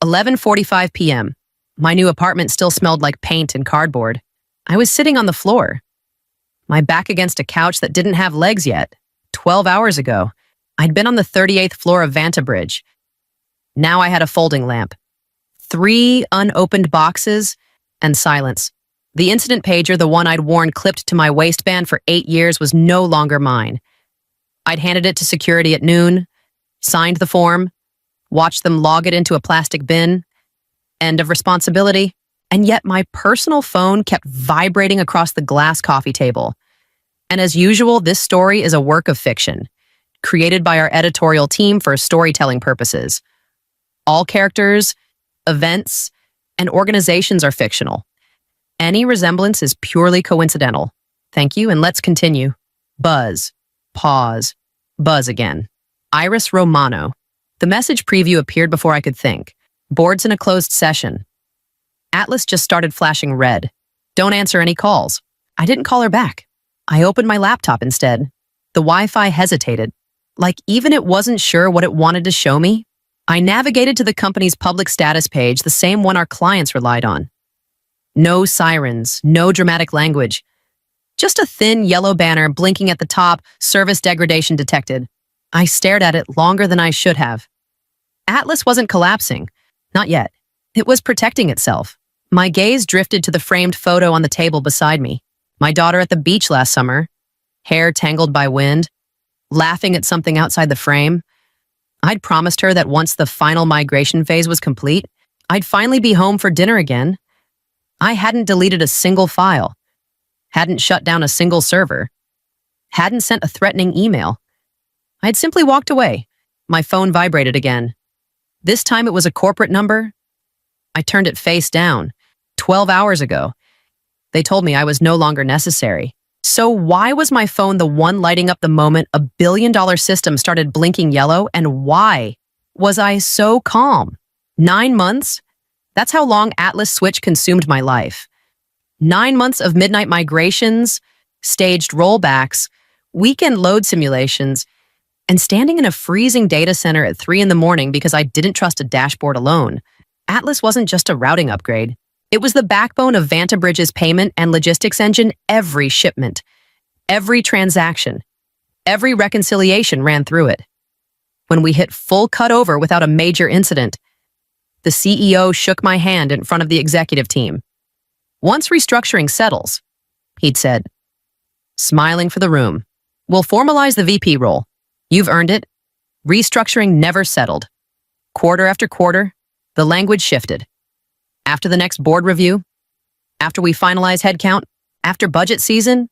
11:45 p.m. My new apartment still smelled like paint and cardboard. I was sitting on the floor, my back against a couch that didn't have legs yet. 12 hours ago, I'd been on the 38th floor of Vanta Bridge. Now I had a folding lamp, 3 unopened boxes, and silence. The incident pager, the one I'd worn clipped to my waistband for 8 years, was no longer mine. I'd handed it to security at noon, signed the form, watched them log it into a plastic bin. End of responsibility. And yet my personal phone kept vibrating across the glass coffee table. And as usual, this story is a work of fiction, created by our editorial team for storytelling purposes. All characters, events, and organizations are fictional. Any resemblance is purely coincidental. Thank you, and let's continue. Buzz. Pause. Buzz again. Iris Romano. The message preview appeared before I could think. Boards in a closed session. Atlas just started flashing red. Don't answer any calls. I didn't call her back. I opened my laptop instead. The Wi-Fi hesitated. Like even it wasn't sure what it wanted to show me. I navigated to the company's public status page, the same one our clients relied on. No sirens, no dramatic language. Just a thin yellow banner blinking at the top, service degradation detected. I stared at it longer than I should have. Atlas wasn't collapsing. Not yet. It was protecting itself. My gaze drifted to the framed photo on the table beside me. My daughter at the beach last summer, hair tangled by wind, laughing at something outside the frame. I'd promised her that once the final migration phase was complete, I'd finally be home for dinner again. I hadn't deleted a single file, hadn't shut down a single server, hadn't sent a threatening email. I'd simply walked away. My phone vibrated again. This time it was a corporate number. I turned it face down. 12 hours ago. They told me I was no longer necessary. So why was my phone the one lighting up the moment a billion-dollar system started blinking yellow, and why was I so calm? 9 months? That's how long Atlas Switch consumed my life. 9 months of midnight migrations, staged rollbacks, weekend load simulations, and standing in a freezing data center at 3 a.m. because I didn't trust a dashboard alone. Atlas wasn't just a routing upgrade. It was the backbone of Vanta Bridge's payment and logistics engine. Every shipment, every transaction, every reconciliation ran through it. When we hit full cutover without a major incident, the CEO shook my hand in front of the executive team. Once restructuring settles, he'd said, smiling for the room, we'll formalize the VP role. You've earned it. Restructuring never settled. Quarter after quarter, the language shifted. After the next board review, after we finalize headcount, after budget season,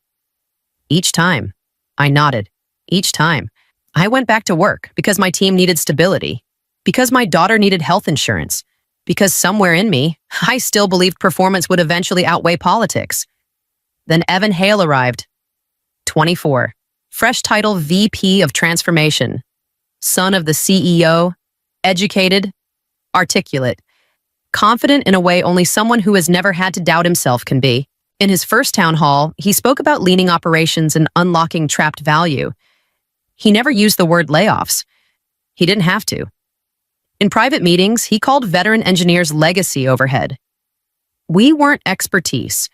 each time, I nodded. Each time, I went back to work because my team needed stability, because my daughter needed health insurance, because somewhere in me, I still believed performance would eventually outweigh politics. Then Evan Hale arrived, 24, fresh title VP of Transformation, son of the CEO, educated, articulate, confident in a way only someone who has never had to doubt himself can be. In his first town hall, he spoke about leaning operations and unlocking trapped value. He never used the word layoffs. He didn't have to. In private meetings, he called veteran engineers legacy overhead. We weren't expertise.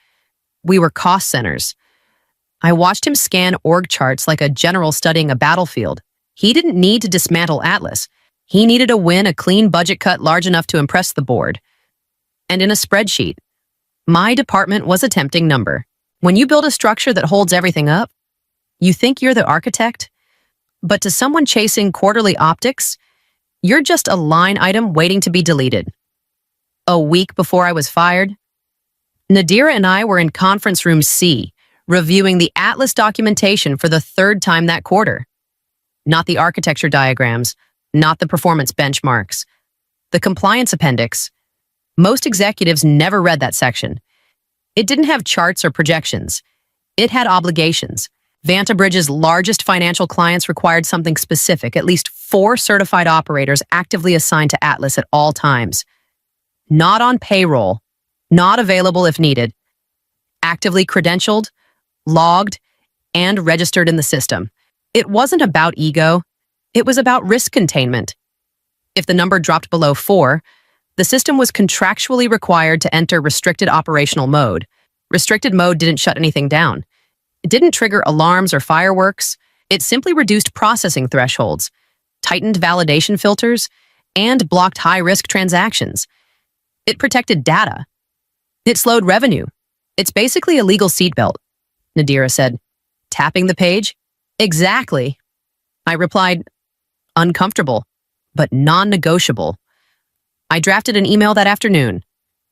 We were cost centers. I watched him scan org charts like a general studying a battlefield. He didn't need to dismantle Atlas. He needed to win a clean budget cut large enough to impress the board. And in a spreadsheet, my department was a tempting number. When you build a structure that holds everything up, you think you're the architect. But to someone chasing quarterly optics, you're just a line item waiting to be deleted. A week before I was fired, Nadira and I were in conference room C, reviewing the Atlas documentation for the 3rd time that quarter. Not the architecture diagrams, not the performance benchmarks. The compliance appendix. Most executives never read that section. It didn't have charts or projections. It had obligations. Vanta Bridge's largest financial clients required something specific, at least 4 certified operators actively assigned to Atlas at all times. Not on payroll, not available if needed. Actively credentialed, logged, and registered in the system. It wasn't about ego. It was about risk containment. If the number dropped below 4, The system was contractually required to enter restricted operational mode. Restricted mode didn't shut anything down. It didn't trigger alarms or fireworks. It simply reduced processing thresholds, tightened validation filters, and blocked high-risk transactions. It protected data. It slowed revenue. It's basically a legal seatbelt, Nadira said, tapping the page. Exactly. I replied, uncomfortable, but non-negotiable. I drafted an email that afternoon.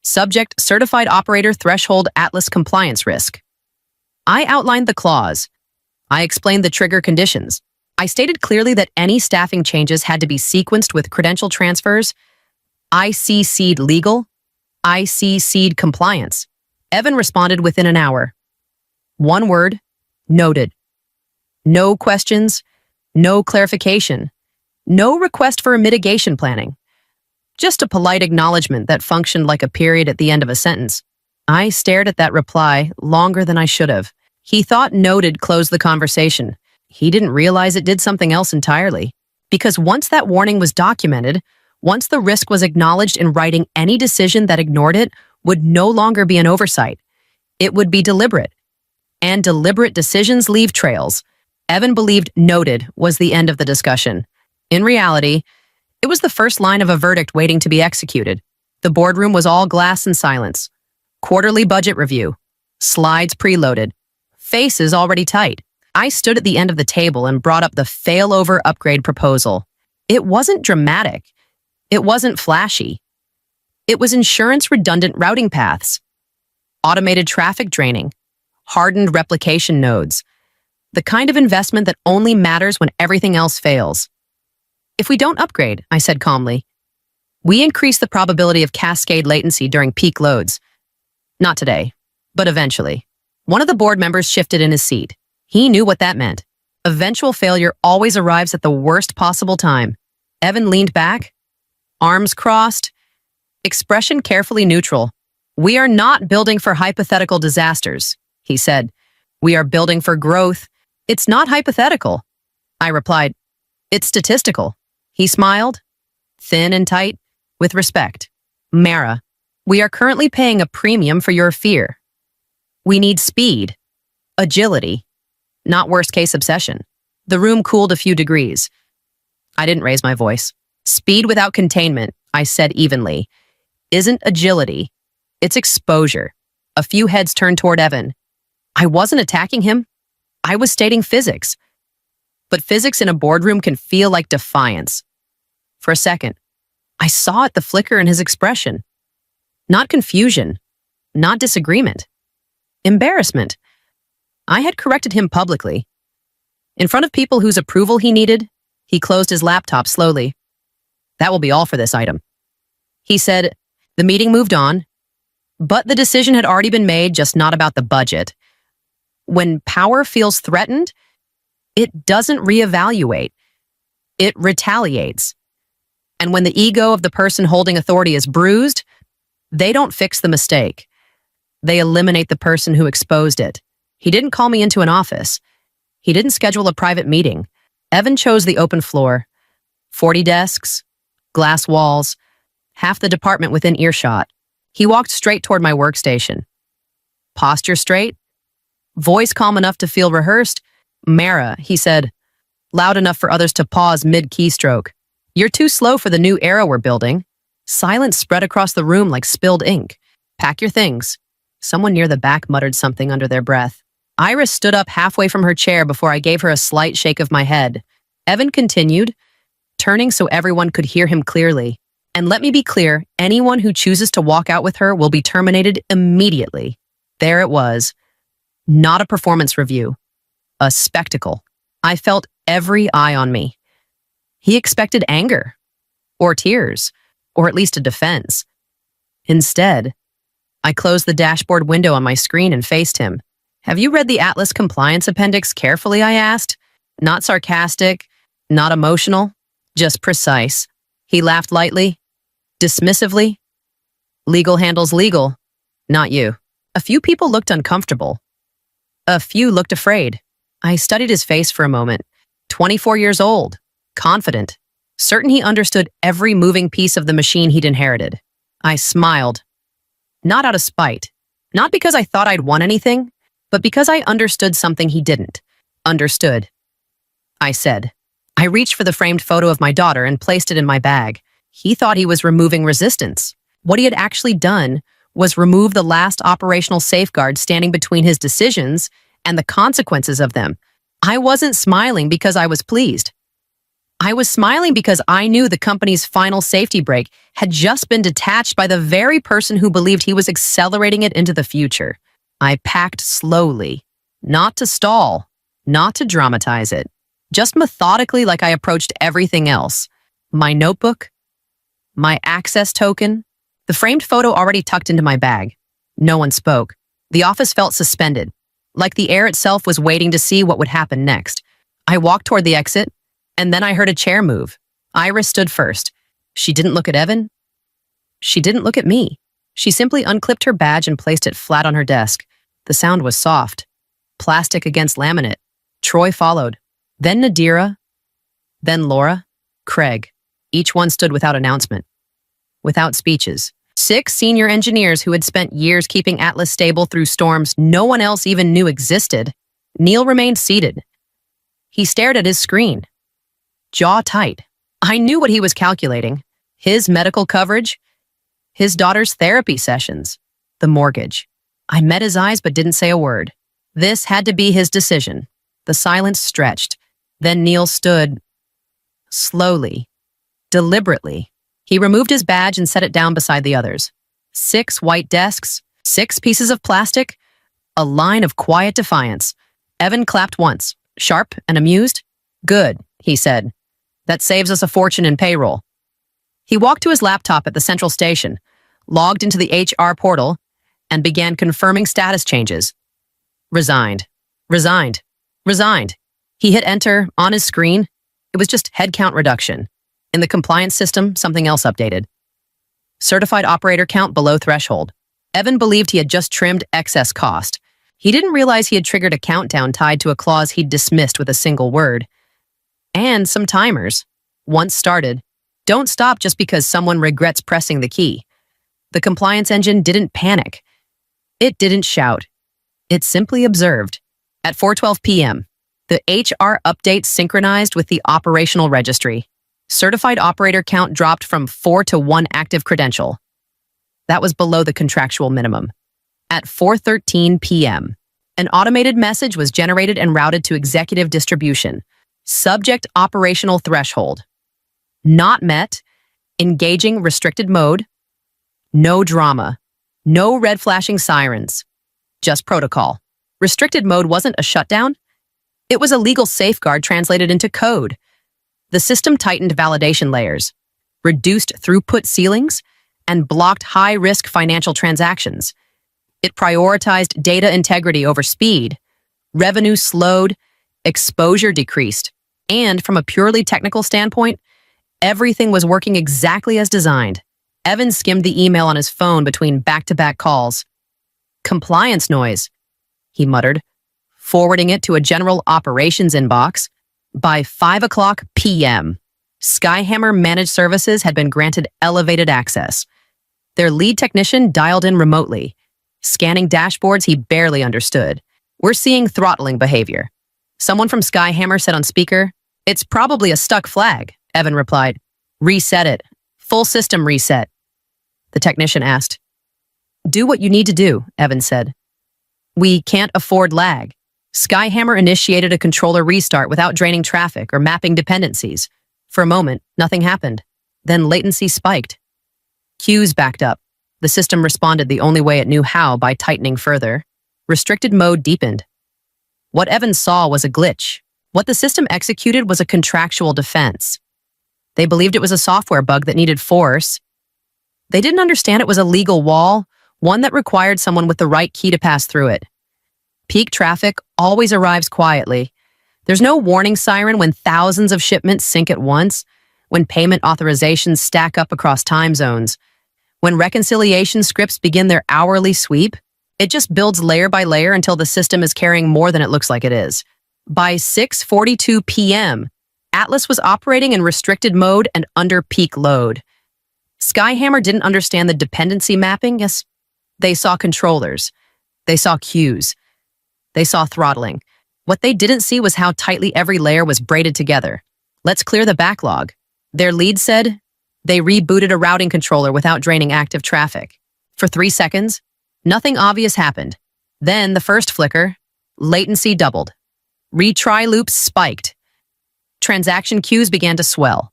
Subject, certified operator threshold Atlas compliance risk. I outlined the clause. I explained the trigger conditions. I stated clearly that any staffing changes had to be sequenced with credential transfers. I CC'd legal. I CC'd compliance. Evan responded within an hour. One word, noted. No questions, no clarification, no request for a mitigation planning. Just a polite acknowledgement that functioned like a period at the end of a sentence. I stared at that reply longer than I should have. He thought noted closed the conversation. He didn't realize it did something else entirely. Because once that warning was documented, once the risk was acknowledged in writing, any decision that ignored it would no longer be an oversight. It would be deliberate. And deliberate decisions leave trails. Evan believed noted was the end of the discussion. In reality, it was the first line of a verdict waiting to be executed. The boardroom was all glass and silence. Quarterly budget review. Slides preloaded. Faces already tight. I stood at the end of the table and brought up the failover upgrade proposal. It wasn't dramatic. It wasn't flashy. It was insurance-redundant routing paths, automated traffic draining, hardened replication nodes, the kind of investment that only matters when everything else fails. If we don't upgrade, I said calmly, we increase the probability of cascade latency during peak loads. Not today, but eventually. One of the board members shifted in his seat. He knew what that meant. Eventual failure always arrives at the worst possible time. Evan leaned back, arms crossed, expression carefully neutral. We are not building for hypothetical disasters, he said. We are building for growth. It's not hypothetical. I replied, it's statistical. He smiled, thin and tight, with respect. Mara, we are currently paying a premium for your fear. We need speed, agility, not worst-case obsession. The room cooled a few degrees. I didn't raise my voice. Speed without containment, I said evenly, isn't agility. It's exposure. A few heads turned toward Evan. I wasn't attacking him. I was stating physics. But physics in a boardroom can feel like defiance. For a second, I saw it, the flicker in his expression. Not confusion, not disagreement. Embarrassment. I had corrected him publicly. In front of people whose approval he needed, he closed his laptop slowly. That will be all for this item. He said, the meeting moved on, but the decision had already been made, just not about the budget. When power feels threatened, it doesn't reevaluate. It retaliates. And when the ego of the person holding authority is bruised, they don't fix the mistake. They eliminate the person who exposed it. He didn't call me into an office. He didn't schedule a private meeting. Evan chose the open floor. 40 desks, glass walls, half the department within earshot. He walked straight toward my workstation. Posture straight, voice calm enough to feel rehearsed. Mara, he said, loud enough for others to pause mid-keystroke. You're too slow for the new era we're building. Silence spread across the room like spilled ink. Pack your things. Someone near the back muttered something under their breath. Iris stood up halfway from her chair before I gave her a slight shake of my head. Evan continued, turning so everyone could hear him clearly. And let me be clear, anyone who chooses to walk out with her will be terminated immediately. There it was. Not a performance review. A spectacle. I felt every eye on me. He expected anger, or tears, or at least a defense. Instead, I closed the dashboard window on my screen and faced him. Have you read the Atlas Compliance Appendix carefully, I asked? Not sarcastic, not emotional, just precise. He laughed lightly, dismissively. Legal handles legal, not you. A few people looked uncomfortable. A few looked afraid. I studied his face for a moment. 24 years old, confident, certain he understood every moving piece of the machine he'd inherited. I smiled, not out of spite, not because I thought I'd won anything, but because I understood something he didn't. Understood. I said. I reached for the framed photo of my daughter and placed it in my bag. He thought he was removing resistance. What he had actually done was remove the last operational safeguard standing between his decisions and the consequences of them. I wasn't smiling because I was pleased. I was smiling because I knew the company's final safety brake had just been detached by the very person who believed he was accelerating it into the future. I packed slowly, not to stall, not to dramatize it, just methodically like I approached everything else. My notebook, my access token, the framed photo already tucked into my bag. No one spoke. The office felt suspended, like the air itself was waiting to see what would happen next. I walked toward the exit, and then I heard a chair move. Iris stood first. She didn't look at Evan. She didn't look at me. She simply unclipped her badge and placed it flat on her desk. The sound was soft. Plastic against laminate. Troy followed. Then Nadira. Then Laura. Craig. Each one stood without announcement. Without speeches. 6 senior engineers who had spent years keeping Atlas stable through storms no one else even knew existed. Neil remained seated. He stared at his screen. Jaw tight. I knew what he was calculating. His medical coverage. His daughter's therapy sessions. The mortgage. I met his eyes but didn't say a word. This had to be his decision. The silence stretched. Then Neil stood. Slowly. Deliberately. He removed his badge and set it down beside the others. 6 white desks, 6 pieces of plastic, a line of quiet defiance. Evan clapped once, sharp and amused. Good, he said. That saves us a fortune in payroll. He walked to his laptop at the central station, logged into the HR portal, and began confirming status changes. Resigned. Resigned. Resigned. He hit enter on his screen. It was just headcount reduction. In the compliance system, something else updated. Certified operator count below threshold. Evan believed he had just trimmed excess cost. He didn't realize he had triggered a countdown tied to a clause he'd dismissed with a single word. And some timers. Once started, don't stop just because someone regrets pressing the key. The compliance engine didn't panic. It didn't shout. It simply observed. At 4:12 p.m., the HR update synchronized with the operational registry. Certified operator count dropped from 4 to 1 active credential. That was below the contractual minimum. At 4:13 p.m., an automated message was generated and routed to executive distribution. Subject operational threshold. Not met. Engaging restricted mode. No drama. No red flashing sirens. Just protocol. Restricted mode wasn't a shutdown. It was a legal safeguard translated into code. The system tightened validation layers, reduced throughput ceilings, and blocked high-risk financial transactions. It prioritized data integrity over speed. Revenue slowed, exposure decreased, and from a purely technical standpoint, everything was working exactly as designed. Evan skimmed the email on his phone between back-to-back calls. Compliance noise, he muttered, forwarding it to a general operations inbox. By 5:00 p.m., Skyhammer Managed Services had been granted elevated access. Their lead technician dialed in remotely, scanning dashboards he barely understood. We're seeing throttling behavior. Someone from Skyhammer said on speaker, "It's probably a stuck flag," Evan replied. "Reset it. Full system reset." The technician asked. "Do what you need to do," Evan said. "We can't afford lag." Skyhammer initiated a controller restart without draining traffic or mapping dependencies. For a moment, nothing happened. Then latency spiked. Queues backed up. The system responded the only way it knew how, by tightening further. Restricted mode deepened. What Evan saw was a glitch. What the system executed was a contractual defense. They believed it was a software bug that needed force. They didn't understand it was a legal wall, one that required someone with the right key to pass through it. Peak traffic always arrives quietly. There's no warning siren when thousands of shipments sync at once, when payment authorizations stack up across time zones, when reconciliation scripts begin their hourly sweep. It just builds layer by layer until the system is carrying more than it looks like it is. By 6:42 p.m., Atlas was operating in restricted mode and under peak load. Skyhammer didn't understand the dependency mapping. Yes, they saw controllers. They saw cues. They saw throttling. What they didn't see was how tightly every layer was braided together. Let's clear the backlog. Their lead said they rebooted a routing controller without draining active traffic. For 3 seconds, nothing obvious happened. Then the first flicker, latency doubled. Retry loops spiked. Transaction queues began to swell.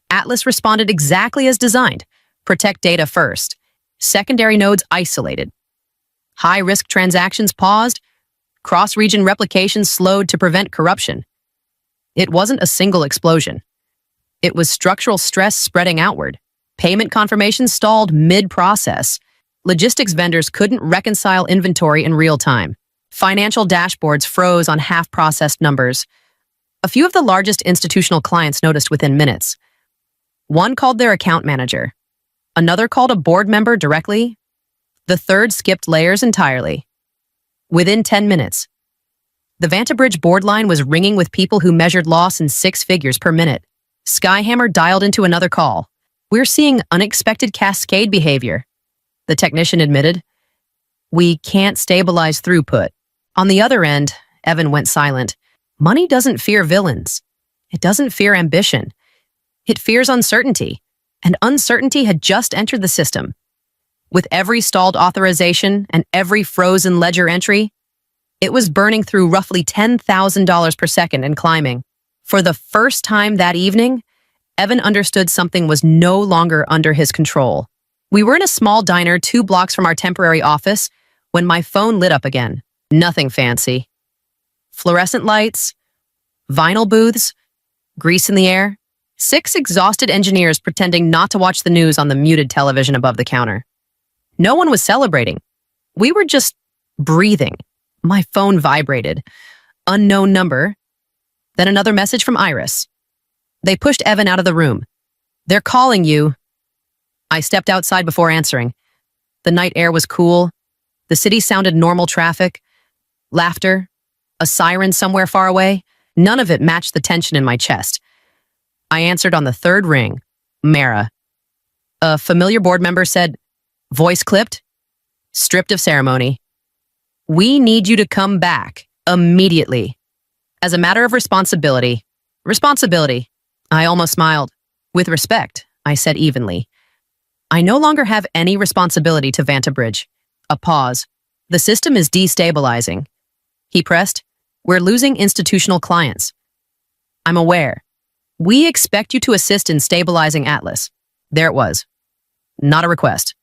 Atlas responded exactly as designed. Protect data first. Secondary nodes isolated. High-risk transactions paused. Cross-region replication slowed to prevent corruption. It wasn't a single explosion. It was structural stress spreading outward. Payment confirmations stalled mid-process. Logistics vendors couldn't reconcile inventory in real time. Financial dashboards froze on half-processed numbers. A few of the largest institutional clients noticed within minutes. One called their account manager. Another called a board member directly. The third skipped layers entirely. Within 10 minutes, the Vantabridge board line was ringing with people who measured loss in 6 figures per minute. Skyhammer dialed into another call. We're seeing unexpected cascade behavior, the technician admitted. We can't stabilize throughput. On the other end, Evan went silent. Money doesn't fear villains. It doesn't fear ambition. It fears uncertainty. And uncertainty had just entered the system. With every stalled authorization and every frozen ledger entry, it was burning through roughly $10,000 per second and climbing. For the first time that evening, Evan understood something was no longer under his control. We were in a small diner 2 blocks from our temporary office when my phone lit up again. Nothing fancy. Fluorescent lights, vinyl booths, grease in the air, 6 exhausted engineers pretending not to watch the news on the muted television above the counter. No one was celebrating. We were just breathing. My phone vibrated. Unknown number. Then another message from Iris. They pushed Evan out of the room. They're calling you. I stepped outside before answering. The night air was cool. The city sounded normal traffic. Laughter. A siren somewhere far away. None of it matched the tension in my chest. I answered on the 3rd ring. Mara. A familiar board member said, voice clipped, stripped of ceremony. We need you to come back immediately. As a matter of responsibility. Responsibility. I almost smiled. With respect, I said evenly. I no longer have any responsibility to Vantabridge. A pause. The system is destabilizing. He pressed. We're losing institutional clients. I'm aware. We expect you to assist in stabilizing Atlas. There it was. Not a request.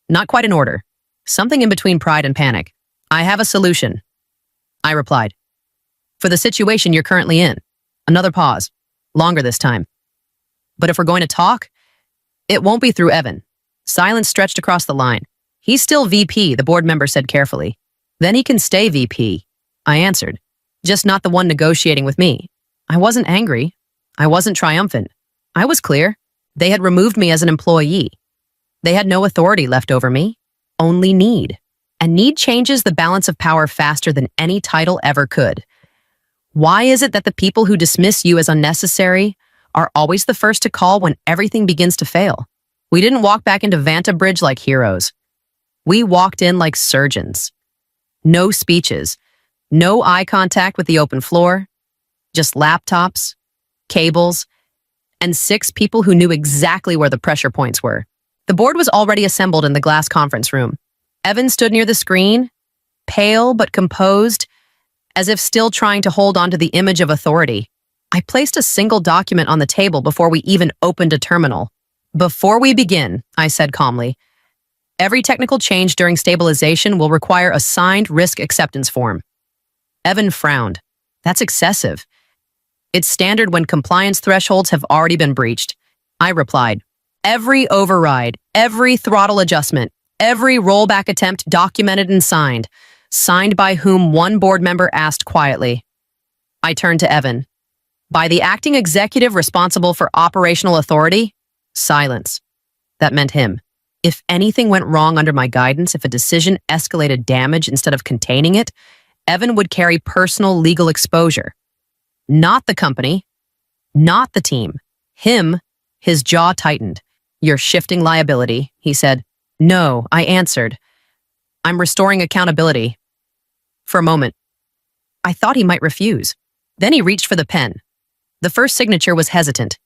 Not quite an order. Something in between pride and panic. I have a solution. I replied. For the situation you're currently in. Another pause. Longer this time. But if we're going to talk, it won't be through Evan. Silence stretched across the line. He's still VP, the board member said carefully. Then he can stay VP. I answered. Just not the one negotiating with me. I wasn't angry. I wasn't triumphant. I was clear. They had removed me as an employee. They had no authority left over me. Only need. And need changes the balance of power faster than any title ever could. Why is it that the people who dismiss you as unnecessary are always the first to call when everything begins to fail? We didn't walk back into Vantabridge like heroes. We walked in like surgeons. No speeches. No eye contact with the open floor. Just laptops, cables, and 6 people who knew exactly where the pressure points were. The board was already assembled in the glass conference room. Evan stood near the screen, pale but composed, as if still trying to hold on to the image of authority. I placed a single document on the table before we even opened a terminal. Before we begin, I said calmly, every technical change during stabilization will require a signed risk acceptance form. Evan frowned. That's excessive. It's standard when compliance thresholds have already been breached. I replied, every override, every throttle adjustment, every rollback attempt documented and signed. Signed by whom one board member asked quietly. I turned to Evan. By the acting executive responsible for operational authority? Silence. That meant him. If anything went wrong under my guidance, if a decision escalated damage instead of containing it, Evan would carry personal legal exposure. Not the company. Not the team. Him. His jaw tightened. "You're shifting liability," he said. "No," I answered. "I'm restoring accountability." For a moment, I thought he might refuse. Then he reached for the pen. The first signature was hesitant.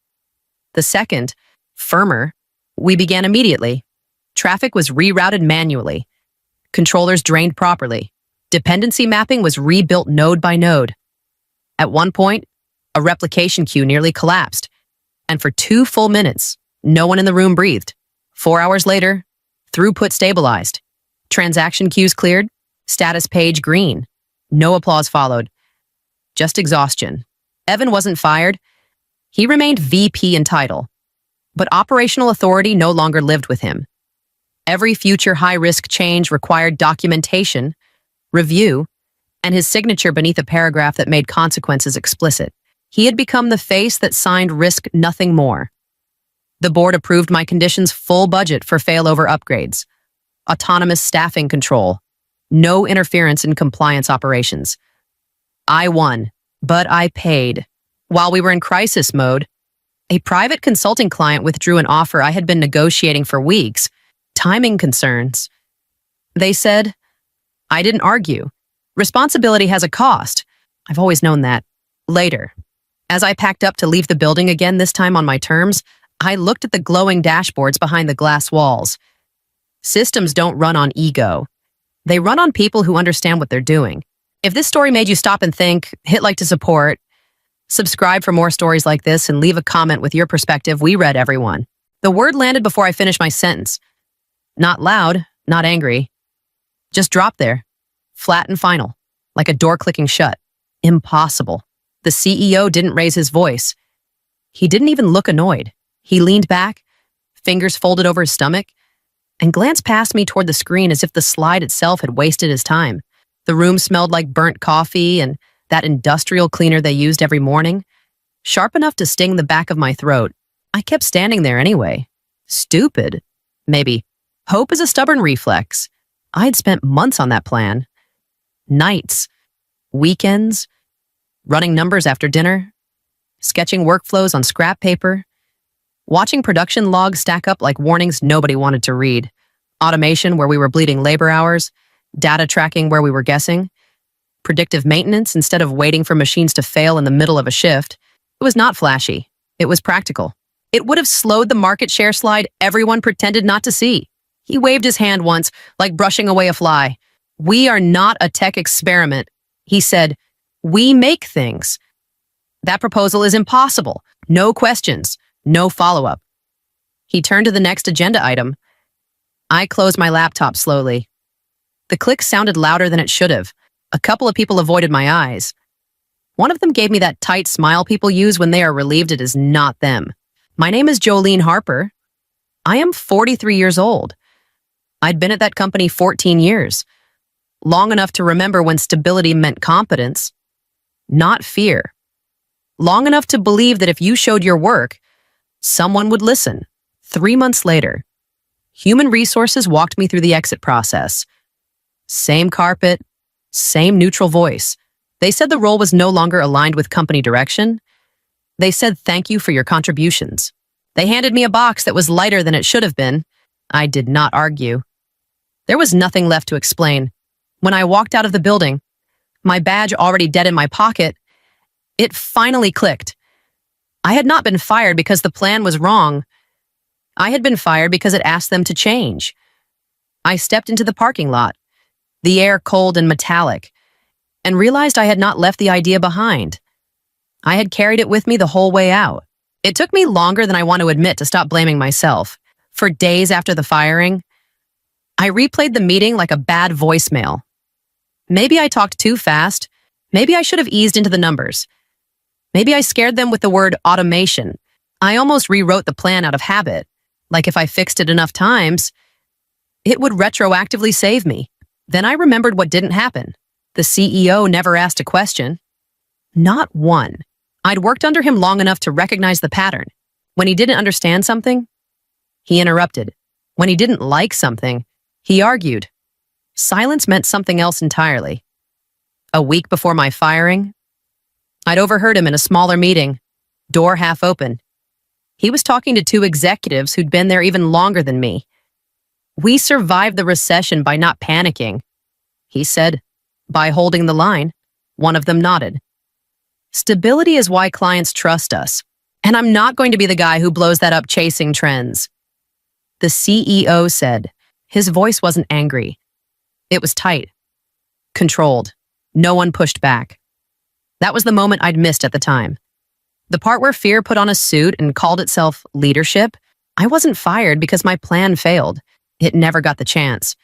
The second, firmer. We began immediately. Traffic was rerouted manually. Controllers drained properly. Dependency mapping was rebuilt node by node. At one point, a replication queue nearly collapsed, and for 2 full minutes, no one in the room breathed. 4 hours later, throughput stabilized. Transaction queues cleared, status page green. No applause followed. Just exhaustion. Evan wasn't fired. He remained VP in title, but operational authority no longer lived with him. Every future high-risk change required documentation, review, and his signature beneath a paragraph that made consequences explicit. He had become the face that signed risk nothing more. The board approved my conditions' full budget for failover upgrades, autonomous staffing control, no interference in compliance operations. I won, but I paid. While we were in crisis mode, a private consulting client withdrew an offer I had been negotiating for weeks. Timing concerns. They said, I didn't argue. Responsibility has a cost. I've always known that. Later, as I packed up to leave the building again, this time on my terms, I looked at the glowing dashboards behind the glass walls. Systems don't run on ego. They run on people who understand what they're doing. If this story made you stop and think, hit like to support, subscribe for more stories like this, and leave a comment with your perspective. We read everyone. The word landed before I finished my sentence. Not loud, not angry. Just dropped there, flat and final, like a door clicking shut. Impossible. The CEO didn't raise his voice. He didn't even look annoyed. He leaned back, fingers folded over his stomach, and glanced past me toward the screen as if the slide itself had wasted his time. The room smelled like burnt coffee and that industrial cleaner they used every morning, sharp enough to sting the back of my throat. I kept standing there anyway. Stupid. Maybe. Hope is a stubborn reflex. I'd spent months on that plan. Nights, weekends, running numbers after dinner, sketching workflows on scrap paper, watching production logs stack up like warnings nobody wanted to read, automation where we were bleeding labor hours, data tracking where we were guessing, predictive maintenance instead of waiting for machines to fail in the middle of a shift. It was not flashy. It was practical. It would have slowed the market share slide everyone pretended not to see. He waved his hand once, like brushing away a fly. We are not a tech experiment. He said, we make things. That proposal is impossible. No questions. No follow-up. He turned to the next agenda item. I closed my laptop slowly. The click sounded louder than it should have. A couple of people avoided my eyes. One of them gave me that tight smile people use when they are relieved it is not them. My name is Jolene Harper. I am 43 years old. I'd been at that company 14 years, long enough to remember when stability meant competence, not fear. Long enough to believe that if you showed your work, someone would listen. 3 months later, human resources walked me through the exit process. Same carpet, same neutral voice. They said the role was no longer aligned with company direction. They said thank you for your contributions. They handed me a box that was lighter than it should have been. I did not argue. There was nothing left to explain. When I walked out of the building, my badge already dead in my pocket, it finally clicked. I had not been fired because the plan was wrong. I had been fired because it asked them to change. I stepped into the parking lot, the air cold and metallic, and realized I had not left the idea behind. I had carried it with me the whole way out. It took me longer than I want to admit to stop blaming myself. For days after the firing, I replayed the meeting like a bad voicemail. Maybe I talked too fast. Maybe I should have eased into the numbers. Maybe I scared them with the word automation. I almost rewrote the plan out of habit. Like if I fixed it enough times, it would retroactively save me. Then I remembered what didn't happen. The CEO never asked a question. Not one. I'd worked under him long enough to recognize the pattern. When he didn't understand something, he interrupted. When he didn't like something, he argued. Silence meant something else entirely. A week before my firing, I'd overheard him in a smaller meeting, door half open. He was talking to two executives who'd been there even longer than me. "We survived the recession by not panicking," he said. "By holding the line." One of them nodded. "Stability is why clients trust us. And I'm not going to be the guy who blows that up chasing trends." The CEO said. His voice wasn't angry. It was tight, controlled. No one pushed back. That was the moment I'd missed at the time. The part where fear put on a suit and called itself leadership. I wasn't fired because my plan failed. It never got the chance.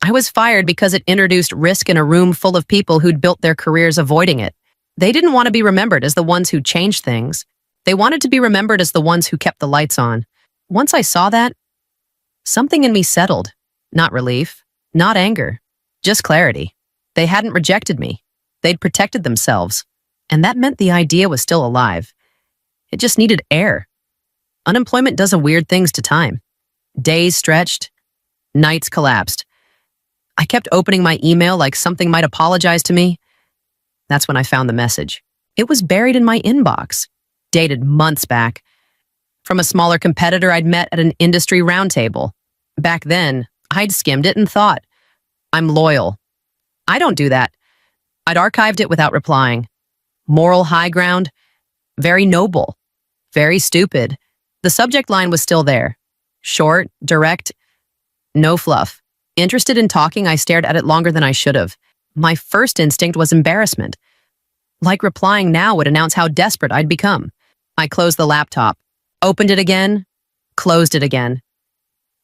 I was fired because it introduced risk in a room full of people who'd built their careers avoiding it. They didn't want to be remembered as the ones who changed things. They wanted to be remembered as the ones who kept the lights on. Once I saw that, something in me settled. Not relief, not anger, just clarity. They hadn't rejected me. They'd protected themselves. And that meant the idea was still alive. It just needed air. Unemployment does a weird things to time. Days stretched, nights collapsed. I kept opening my email like something might apologize to me. That's when I found the message. It was buried in my inbox, dated months back, from a smaller competitor I'd met at an industry roundtable. Back then, I'd skimmed it and thought, "I'm loyal. I don't do that." I'd archived it without replying. Moral high ground, very noble, very stupid. The subject line was still there. Short, direct, no fluff. Interested in talking, I stared at it longer than I should have. My first instinct was embarrassment. Like replying now would announce how desperate I'd become. I closed the laptop, opened it again, closed it again.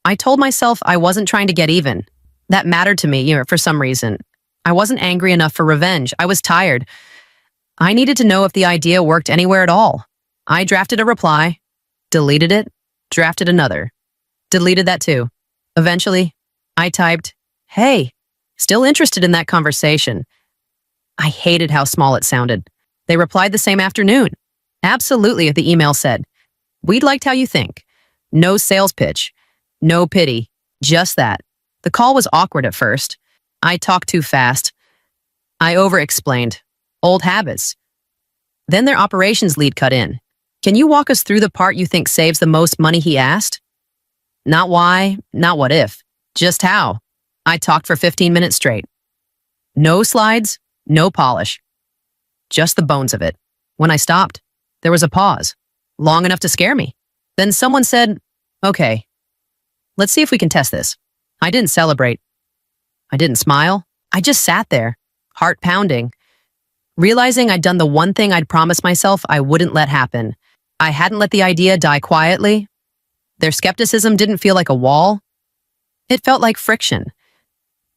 I told myself I wasn't trying to get even. That mattered to me, for some reason. I wasn't angry enough for revenge. I was tired. I needed to know if the idea worked anywhere at all. I drafted a reply, deleted it, drafted another, deleted that too. Eventually, I typed, "Hey, still interested in that conversation." I hated how small it sounded. They replied the same afternoon. "Absolutely," the email said. "We'd liked how you think. No sales pitch, no pity, just that." The call was awkward at first. I talked too fast. I over-explained. Old habits. Then their operations lead cut in. "Can you walk us through the part you think saves the most money?" he asked. Not why, not what if, just how. I talked for 15 minutes straight. No slides, no polish. Just the bones of it. When I stopped, there was a pause, long enough to scare me. Then someone said, "Okay, let's see if we can test this." I didn't celebrate. I didn't smile. I just sat there, heart pounding, realizing I'd done the one thing I'd promised myself I wouldn't let happen. I hadn't let the idea die quietly. Their skepticism didn't feel like a wall. It felt like friction.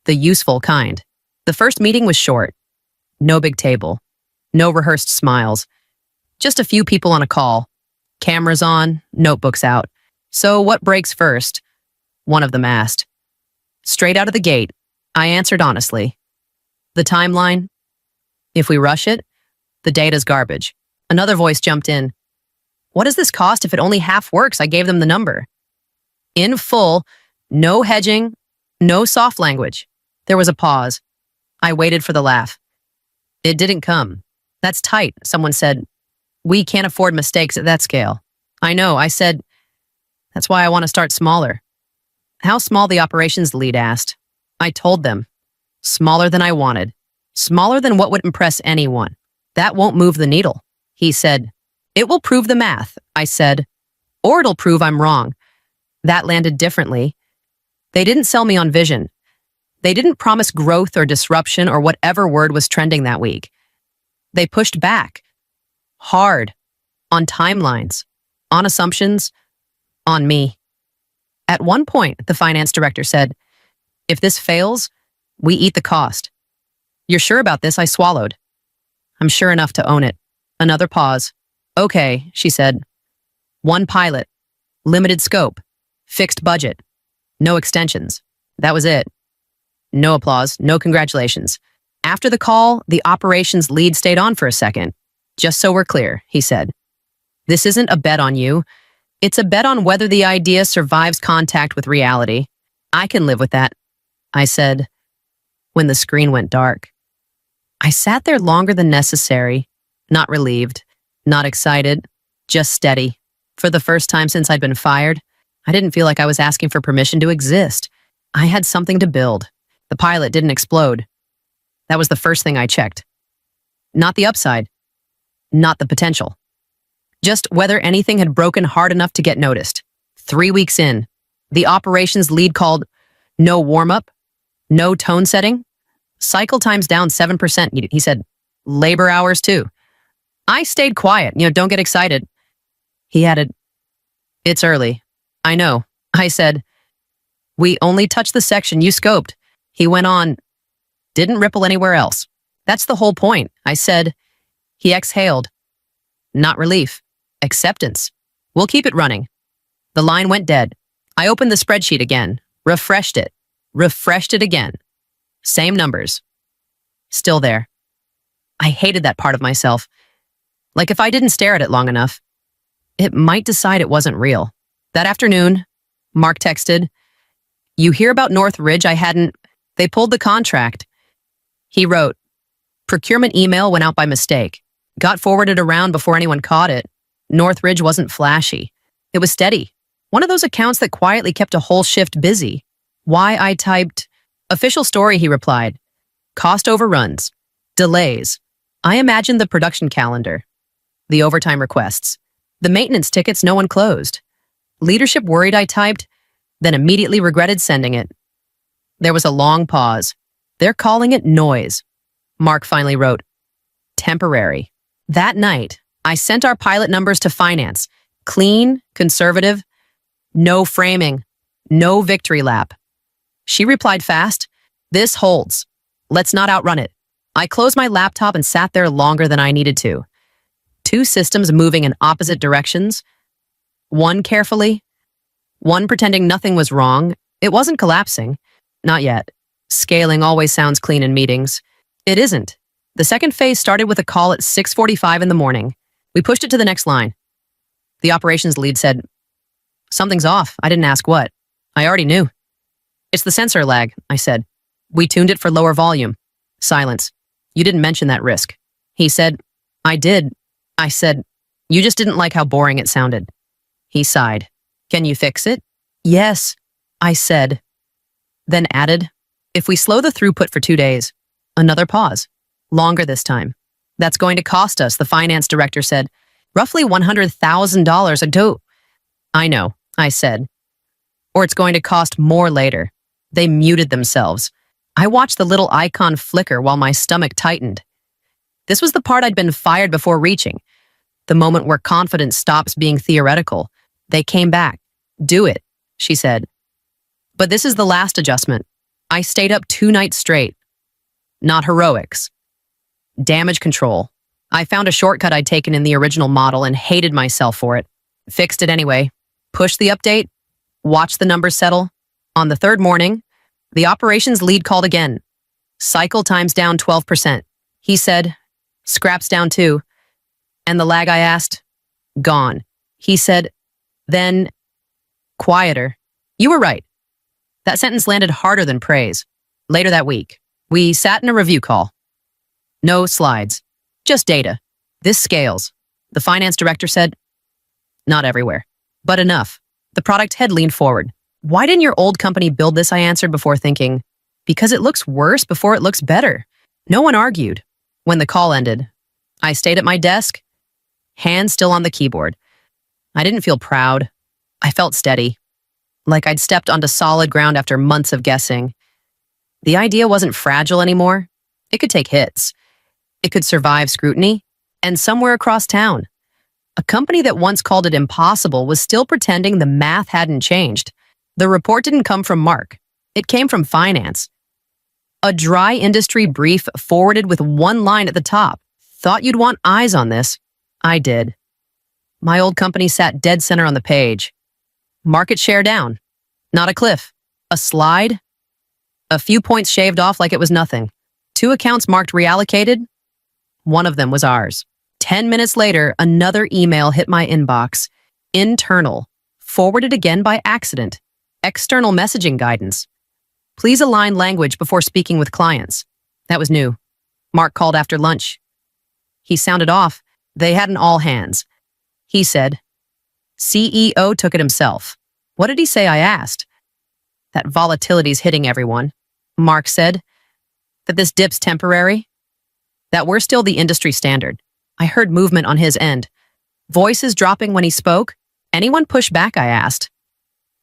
The useful kind. The first meeting was short. No big table. No rehearsed smiles. Just a few people on a call. Cameras on, notebooks out. "So what breaks first?" one of them asked. Straight out of the gate, I answered honestly. "The timeline. If we rush it, the data's garbage." Another voice jumped in. "What does this cost if it only half works?" I gave them the number. In full, no hedging, no soft language. There was a pause. I waited for the laugh. It didn't come. "That's tight," someone said. "We can't afford mistakes at that scale." "I know," I said. "That's why I want to start smaller." "How small?" the operations lead asked. I told them. Smaller than I wanted. Smaller than what would impress anyone. "That won't move the needle," he said. "It will prove the math," I said. "Or it'll prove I'm wrong." That landed differently. They didn't sell me on vision. They didn't promise growth or disruption or whatever word was trending that week. They pushed back. Hard. On timelines. On assumptions. On me. At one point, the finance director said, "If this fails, we eat the cost." "You're sure about this?" I swallowed. "I'm sure enough to own it." Another pause. "Okay," she said. "One pilot. Limited scope. Fixed budget. No extensions. That was it." No applause, no congratulations. After the call, the operations lead stayed on for a second. "Just so we're clear," he said. "This isn't a bet on you. It's a bet on whether the idea survives contact with reality. I can live with that," I said, when the screen went dark. I sat there longer than necessary, not relieved, not excited, just steady. For the first time since I'd been fired, I didn't feel like I was asking for permission to exist. I had something to build. The pilot didn't explode. That was the first thing I checked. Not the upside. Not the potential. Just whether anything had broken hard enough to get noticed. 3 weeks in, the operations lead called no warm-up, no tone setting, cycle times down 7%. He said, labor hours too. I stayed quiet, don't get excited. He added, it's early. I know. I said, we only touched the section you scoped. He went on, didn't ripple anywhere else. That's the whole point. I said, he exhaled. Not relief. Acceptance. We'll keep it running. The line went dead. I opened the spreadsheet again, refreshed it again. Same numbers. Still there. I hated that part of myself. Like if I didn't stare at it long enough, it might decide it wasn't real. That afternoon, Mark texted, you hear about North Ridge? They pulled the contract. He wrote, procurement email went out by mistake. Got forwarded around before anyone caught it. North Ridge wasn't flashy. It was steady. One of those accounts that quietly kept a whole shift busy. Why I typed, official story, he replied. Cost overruns. Delays. I imagined the production calendar. The overtime requests. The maintenance tickets no one closed. Leadership worried, I typed, then immediately regretted sending it. There was a long pause. They're calling it noise. Mark finally wrote, temporary. That night, I sent our pilot numbers to finance. Clean, conservative, no framing, no victory lap. She replied fast, this holds. Let's not outrun it. I closed my laptop and sat there longer than I needed to. 2 systems moving in opposite directions. One carefully, one pretending nothing was wrong. It wasn't collapsing. Not yet. Scaling always sounds clean in meetings. It isn't. The second phase started with a call at 6:45 in the morning. We pushed it to the next line. The operations lead said, something's off. I didn't ask what. I already knew. It's the sensor lag, I said. We tuned it for lower volume. Silence. You didn't mention that risk. He said, I did. I said, you just didn't like how boring it sounded. He sighed. Can you fix it? Yes, I said. Then added, if we slow the throughput for 2 days, another pause. Longer this time. That's going to cost us, the finance director said. Roughly $100,000 a do. I know, I said. Or it's going to cost more later. They muted themselves. I watched the little icon flicker while my stomach tightened. This was the part I'd been fired before reaching. The moment where confidence stops being theoretical. They came back. Do it, she said. But this is the last adjustment. I stayed up 2 nights straight. Not heroics. Damage control. I found a shortcut I'd taken in the original model and hated myself for it. Fixed it anyway. Pushed the update. Watched the numbers settle. On the 3rd morning, the operations lead called again. Cycle times down 12%. He said, scraps down too. And the lag I asked, gone. He said, then, quieter. You were right. That sentence landed harder than praise. Later that week, we sat in a review call. No slides, just data. This scales. The finance director said, not everywhere, but enough. The product head leaned forward. Why didn't your old company build this? I answered before thinking, because it looks worse before it looks better. No one argued. When the call ended, I stayed at my desk, hands still on the keyboard. I didn't feel proud. I felt steady, like I'd stepped onto solid ground after months of guessing. The idea wasn't fragile anymore. It could take hits. It could survive scrutiny, and somewhere across town. A company that once called it impossible was still pretending the math hadn't changed. The report didn't come from Mark. It came from finance. A dry industry brief forwarded with one line at the top. Thought you'd want eyes on this. I did. My old company sat dead center on the page. Market share down. Not a cliff. A slide. A few points shaved off like it was nothing. 2 accounts marked reallocated. One of them was ours. 10 minutes later, another email hit my inbox. Internal. Forwarded again by accident. External messaging guidance. Please align language before speaking with clients. That was new. Mark called after lunch. He sounded off. They had an all hands. He said, CEO took it himself. What did he say? I asked. That volatility's hitting everyone. Mark said. That this dip's temporary. That we're still the industry standard. I heard movement on his end. Voices dropping when he spoke. Anyone push back? I asked.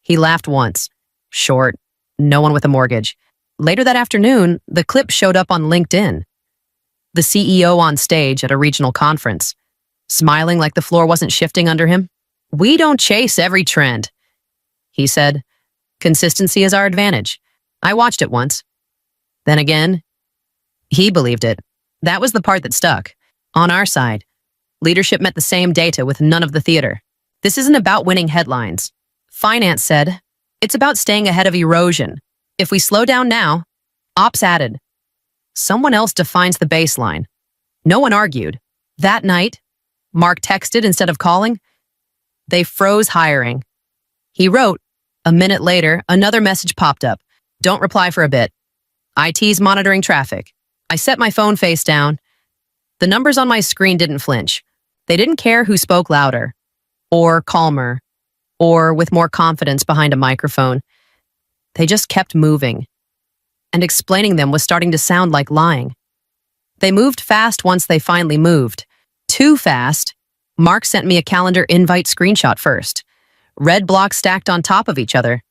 He laughed once. Short. No one with a mortgage. Later that afternoon, the clip showed up on LinkedIn. The CEO on stage at a regional conference, smiling like the floor wasn't shifting under him. We don't chase every trend, he said. Consistency is our advantage. I watched it once. Then again, he believed it. That was the part that stuck. On our side, leadership met the same data with none of the theater. This isn't about winning headlines. Finance said, it's about staying ahead of erosion. If we slow down now, ops added. Someone else defines the baseline. No one argued. That night, Mark texted instead of calling. They froze hiring. He wrote. A minute later, another message popped up. Don't reply for a bit. IT's monitoring traffic. I set my phone face down. The numbers on my screen didn't flinch. They didn't care who spoke louder, or calmer, or with more confidence behind a microphone. They just kept moving. And explaining them was starting to sound like lying. They moved fast once they finally moved. Too fast. Mark sent me a calendar invite screenshot first. Red blocks stacked on top of each other.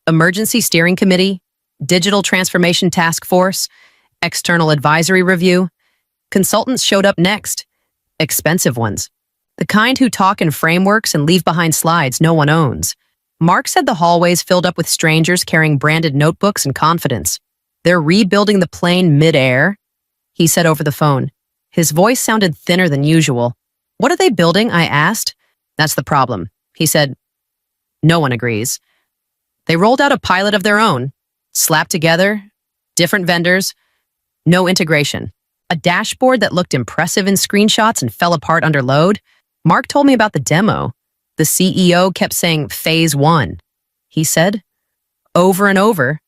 Emergency Steering Committee, Digital Transformation Task Force, External Advisory Review. Consultants showed up next. Expensive ones. The kind who talk in frameworks and leave behind slides no one owns. Mark said the hallways filled up with strangers carrying branded notebooks and confidence. They're rebuilding the plane mid-air, he said over the phone. His voice sounded thinner than usual. What are they building? I asked. That's the problem, he said. No one agrees. They rolled out a pilot of their own, slapped together, different vendors, no integration. A dashboard that looked impressive in screenshots and fell apart under load. Mark told me about the demo. The CEO kept saying phase 1, he said, over and over.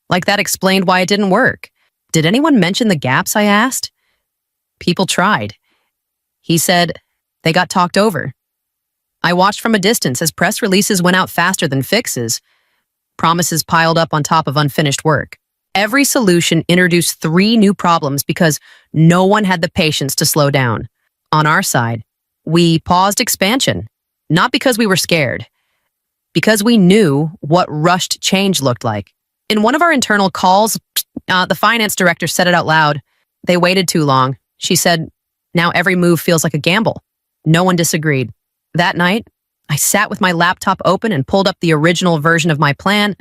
Like that explained why it didn't work. Did anyone mention the gaps? I asked. People tried. He said they got talked over. I watched from a distance as press releases went out faster than fixes. Promises piled up on top of unfinished work. Every solution introduced 3 new problems because no one had the patience to slow down. On our side, we paused expansion, not because we were scared, because we knew what rushed change looked like. In one of our internal calls, the finance director said it out loud. They waited too long. She said, now every move feels like a gamble. No one disagreed. That night, I sat with my laptop open and pulled up the original version of my plan.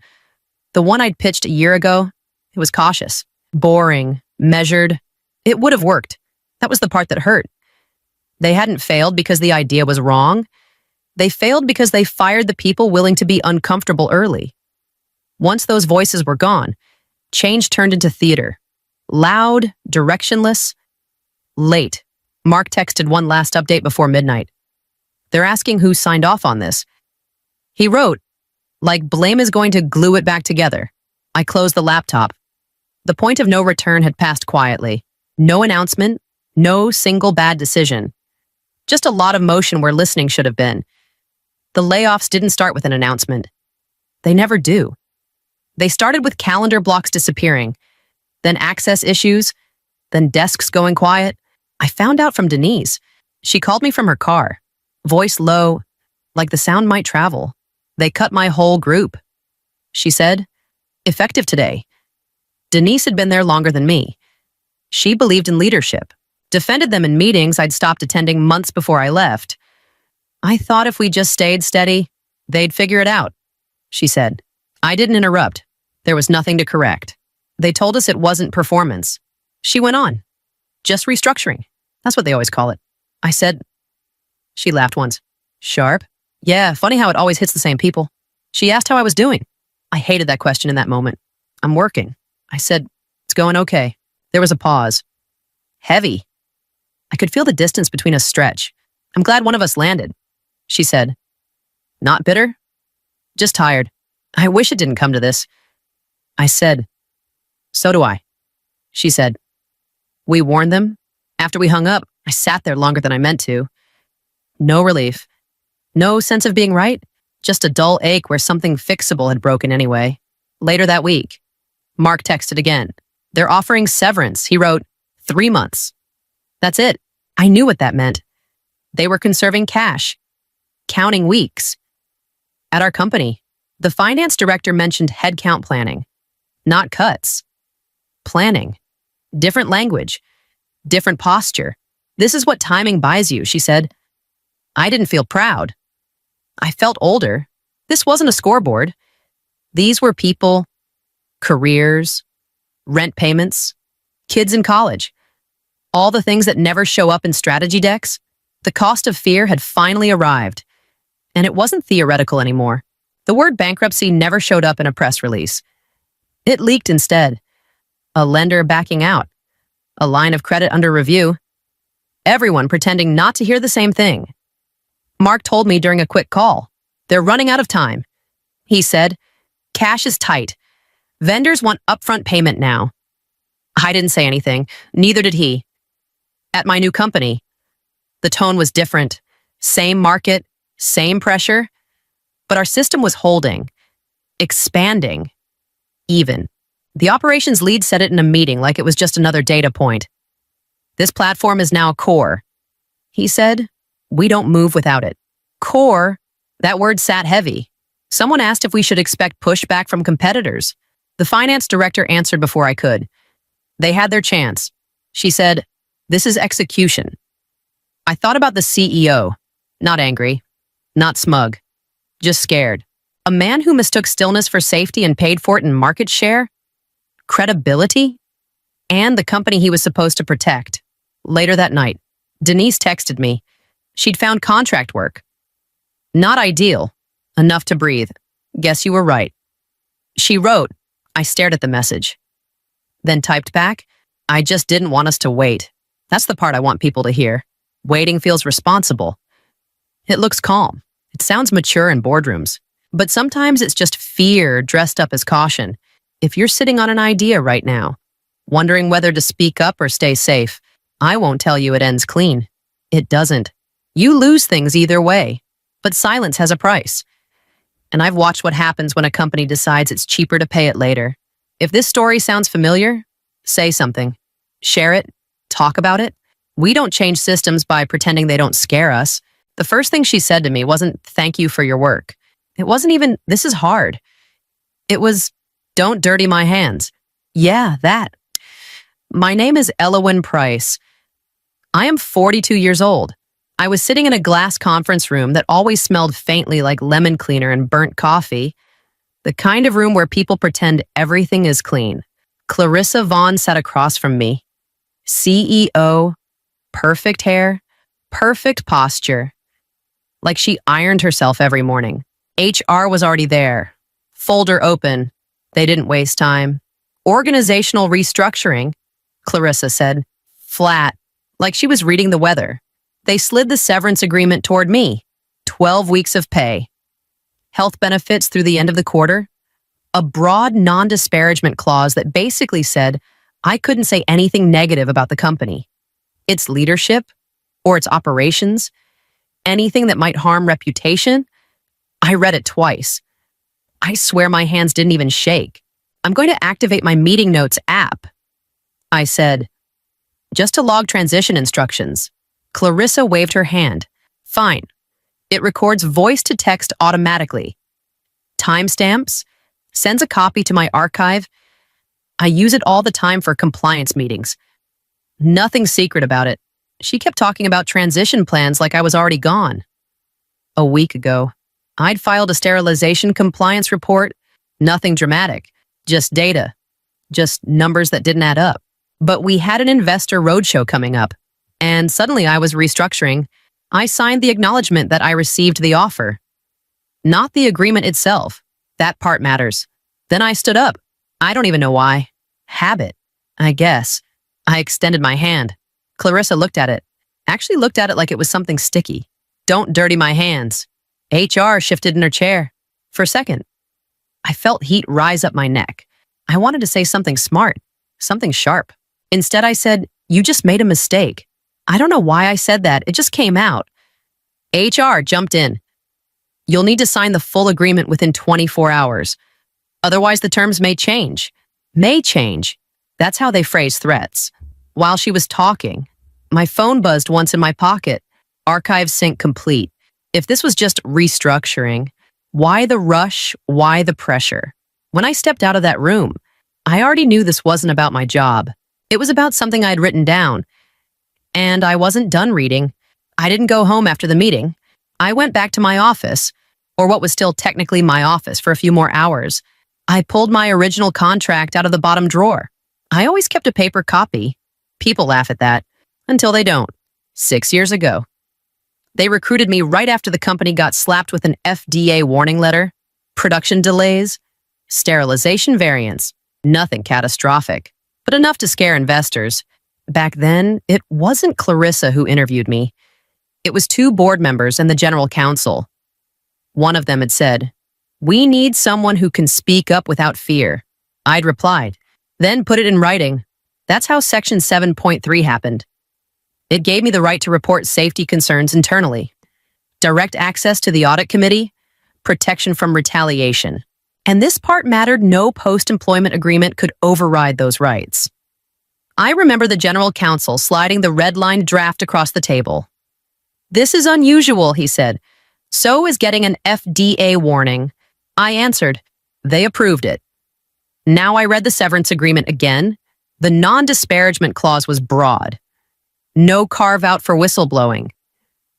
The one I'd pitched a year ago. It was cautious, boring, measured. It would have worked. That was the part that hurt. They hadn't failed because the idea was wrong. They failed because they fired the people willing to be uncomfortable early. Once those voices were gone, change turned into theater. Loud, directionless, late. Mark texted one last update before midnight. They're asking who signed off on this. He wrote, like blame is going to glue it back together. I closed the laptop. The point of no return had passed quietly. No announcement, no single bad decision. Just a lot of motion where listening should have been. The layoffs didn't start with an announcement. They never do. They started with calendar blocks disappearing, then access issues, then desks going quiet. I found out from Denise. She called me from her car, voice low, like the sound might travel. They cut my whole group. She said, effective today. Denise had been there longer than me. She believed in leadership, defended them in meetings I'd stopped attending months before I left. I thought if we just stayed steady, they'd figure it out, she said. I didn't interrupt. There was nothing to correct. They told us it wasn't performance. She went on. Just restructuring. That's what they always call it. I said. She laughed once. Sharp? Yeah, funny how it always hits the same people. She asked how I was doing. I hated that question in that moment. I'm working. I said, it's going okay. There was a pause. Heavy. I could feel the distance between us stretch. I'm glad one of us landed. She said. Not bitter? Just tired. I wish it didn't come to this. I said, so do I. She said, we warned them. After we hung up, I sat there longer than I meant to. No relief. No sense of being right, just a dull ache where something fixable had broken anyway. Later that week, Mark texted again. They're offering severance. He wrote, 3 months. That's it. I knew what that meant. They were conserving cash, counting weeks. At our company, the finance director mentioned headcount planning, not cuts. Planning. Different language, different posture. This is what timing buys you, she said. I didn't feel proud. I felt older. This wasn't a scoreboard. These were people, careers, rent payments, kids in college. All the things that never show up in strategy decks. The cost of fear had finally arrived. And it wasn't theoretical anymore. The word bankruptcy never showed up in a press release. It leaked instead. A lender backing out. A line of credit under review. Everyone pretending not to hear the same thing. Mark told me during a quick call. They're running out of time. He said, cash is tight. Vendors want upfront payment now. I didn't say anything. Neither did he. At my new company, the tone was different. Same market, same pressure. But our system was holding, expanding, even. The operations lead said it in a meeting like it was just another data point. This platform is now core. He said, we don't move without it. Core, that word sat heavy. Someone asked if we should expect pushback from competitors. The finance director answered before I could. They had their chance. She said, this is execution. I thought about the CEO, not angry, not smug, just scared. A man who mistook stillness for safety and paid for it in market share, credibility, and the company he was supposed to protect. Later that night, Denise texted me. She'd found contract work. Not ideal, enough to breathe. Guess you were right. She wrote. I stared at the message. Then typed back, I just didn't want us to wait. That's the part I want people to hear. Waiting feels responsible. It looks calm. It sounds mature in boardrooms. But sometimes it's just fear dressed up as caution. If you're sitting on an idea right now, wondering whether to speak up or stay safe, I won't tell you it ends clean. It doesn't. You lose things either way. But silence has a price. And I've watched what happens when a company decides it's cheaper to pay it later. If this story sounds familiar, say something. Share it. Talk about it. We don't change systems by pretending they don't scare us. The first thing she said to me wasn't, thank you for your work. It wasn't even, this is hard. It was, don't dirty my hands. Yeah, that. My name is Elowyn Price. I am 42 years old. I was sitting in a glass conference room that always smelled faintly like lemon cleaner and burnt coffee. The kind of room where people pretend everything is clean. Clarissa Vaughn sat across from me. CEO, perfect hair, perfect posture. Like she ironed herself every morning. HR was already there. Folder open. They didn't waste time. Organizational restructuring, Clarissa said. Flat. Like she was reading the weather. They slid the severance agreement toward me. 12 weeks of pay. Health benefits through the end of the quarter. A broad non-disparagement clause that basically said I couldn't say anything negative about the company, its leadership, or its operations, anything that might harm reputation. I read it twice. I swear my hands didn't even shake. I'm going to activate my meeting notes app. I said, just to log transition instructions. Clarissa waved her hand. Fine. It records voice to text automatically. Timestamps, sends a copy to my archive. I use it all the time for compliance meetings. Nothing secret about it. She kept talking about transition plans like I was already gone. A week ago, I'd filed a sterilization compliance report. Nothing dramatic, just data, just numbers that didn't add up. But we had an investor roadshow coming up, and suddenly I was restructuring. I signed the acknowledgement that I received the offer. Not the agreement itself. That part matters. Then I stood up. I don't even know why. Habit, I guess. I extended my hand. Clarissa looked at it. Actually looked at it like it was something sticky. Don't dirty my hands. HR shifted in her chair. For a second, I felt heat rise up my neck. I wanted to say something smart, something sharp. Instead, I said, you just made a mistake. I don't know why I said that. It just came out. HR jumped in. You'll need to sign the full agreement within 24 hours. Otherwise, the terms may change. May change. That's how they phrase threats. While she was talking, my phone buzzed once in my pocket. Archive sync complete. If this was just restructuring, why the rush? Why the pressure? When I stepped out of that room, I already knew this wasn't about my job. It was about something I had written down. And I wasn't done reading. I didn't go home after the meeting. I went back to my office, or what was still technically my office, for a few more hours. I pulled my original contract out of the bottom drawer. I always kept a paper copy. People laugh at that, until they don't. 6 years ago. They recruited me right after the company got slapped with an FDA warning letter. Production delays, sterilization variants, nothing catastrophic, but enough to scare investors. Back then, it wasn't Clarissa who interviewed me. It was 2 board members and the general counsel. One of them had said, "We need someone who can speak up without fear." I'd replied, then put it in writing. That's how Section 7.3 happened. It gave me the right to report safety concerns internally, direct access to the audit committee, protection from retaliation. And this part mattered. No post-employment agreement could override those rights. I remember the general counsel sliding the red-lined draft across the table. "This is unusual," he said. "So is getting an FDA warning." I answered, "They approved it." Now I read the severance agreement again. The non-disparagement clause was broad. No carve-out for whistleblowing.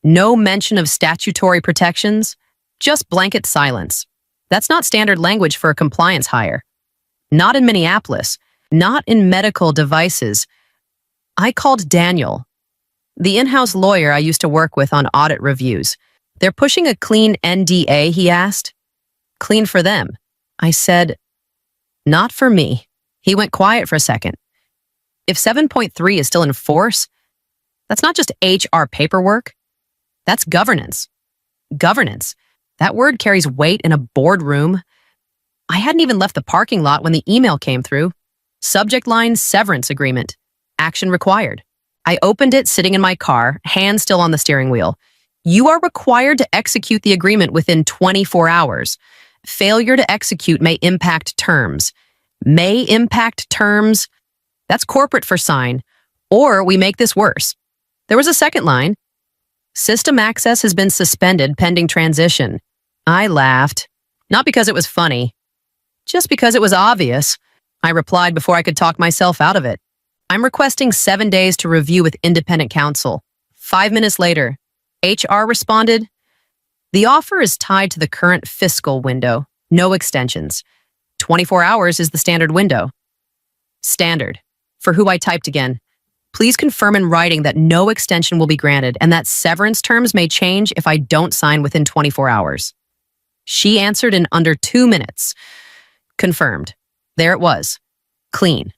No mention of statutory protections. Just blanket silence. That's not standard language for a compliance hire. Not in Minneapolis. Not in medical devices. I called Daniel, the in-house lawyer I used to work with on audit reviews. "They're pushing a clean NDA," he asked. "Clean for them." I said, "Not for me." He went quiet for a second. If 7.3 is still in force, that's not just HR paperwork. That's governance. Governance. That word carries weight in a boardroom. I hadn't even left the parking lot when the email came through. Subject line, severance agreement. Action required. I opened it sitting in my car, hand still on the steering wheel. You are required to execute the agreement within 24 hours. Failure to execute may impact terms. May impact terms. That's corporate for sign. Or we make this worse. There was a second line. System access has been suspended pending transition. I laughed. Not because it was funny. Just because it was obvious. I replied before I could talk myself out of it. I'm requesting 7 days to review with independent counsel. 5 minutes later, HR responded, "The offer is tied to the current fiscal window. No extensions. 24 hours is the standard window." Standard. For who I typed again. "Please confirm in writing that no extension will be granted and that severance terms may change if I don't sign within 24 hours. She answered in under 2 minutes. Confirmed. There it was. Clean.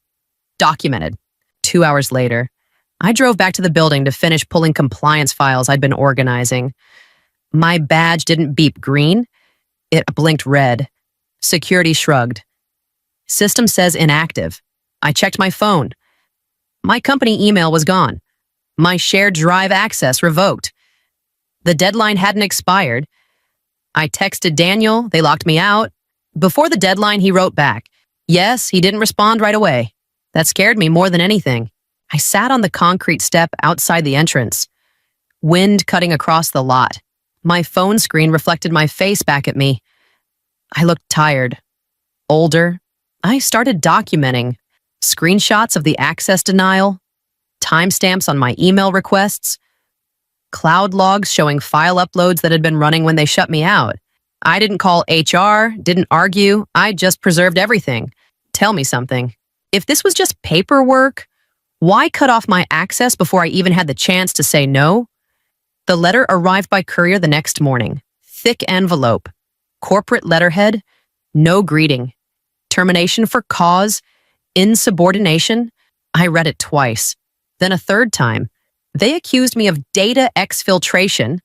Documented. 2 hours later, I drove back to the building to finish pulling compliance files I'd been organizing. My badge didn't beep green. It blinked red. Security shrugged. System says inactive. I checked my phone. My company email was gone. My shared drive access revoked. The deadline hadn't expired. I texted Daniel. They locked me out. Before the deadline, he wrote back. Yes, he didn't respond right away. That scared me more than anything. I sat on the concrete step outside the entrance. Wind cutting across the lot. My phone screen reflected my face back at me. I looked tired. Older. I started documenting. Screenshots of the access denial. Timestamps on my email requests. Cloud logs showing file uploads that had been running when they shut me out. I didn't call HR, didn't argue. I just preserved everything. Tell me something. If this was just paperwork, why cut off my access before I even had the chance to say no? The letter arrived by courier the next morning. Thick envelope. Corporate letterhead. No greeting. Termination for cause. Insubordination. I read it twice. Then a third time. They accused me of data exfiltration,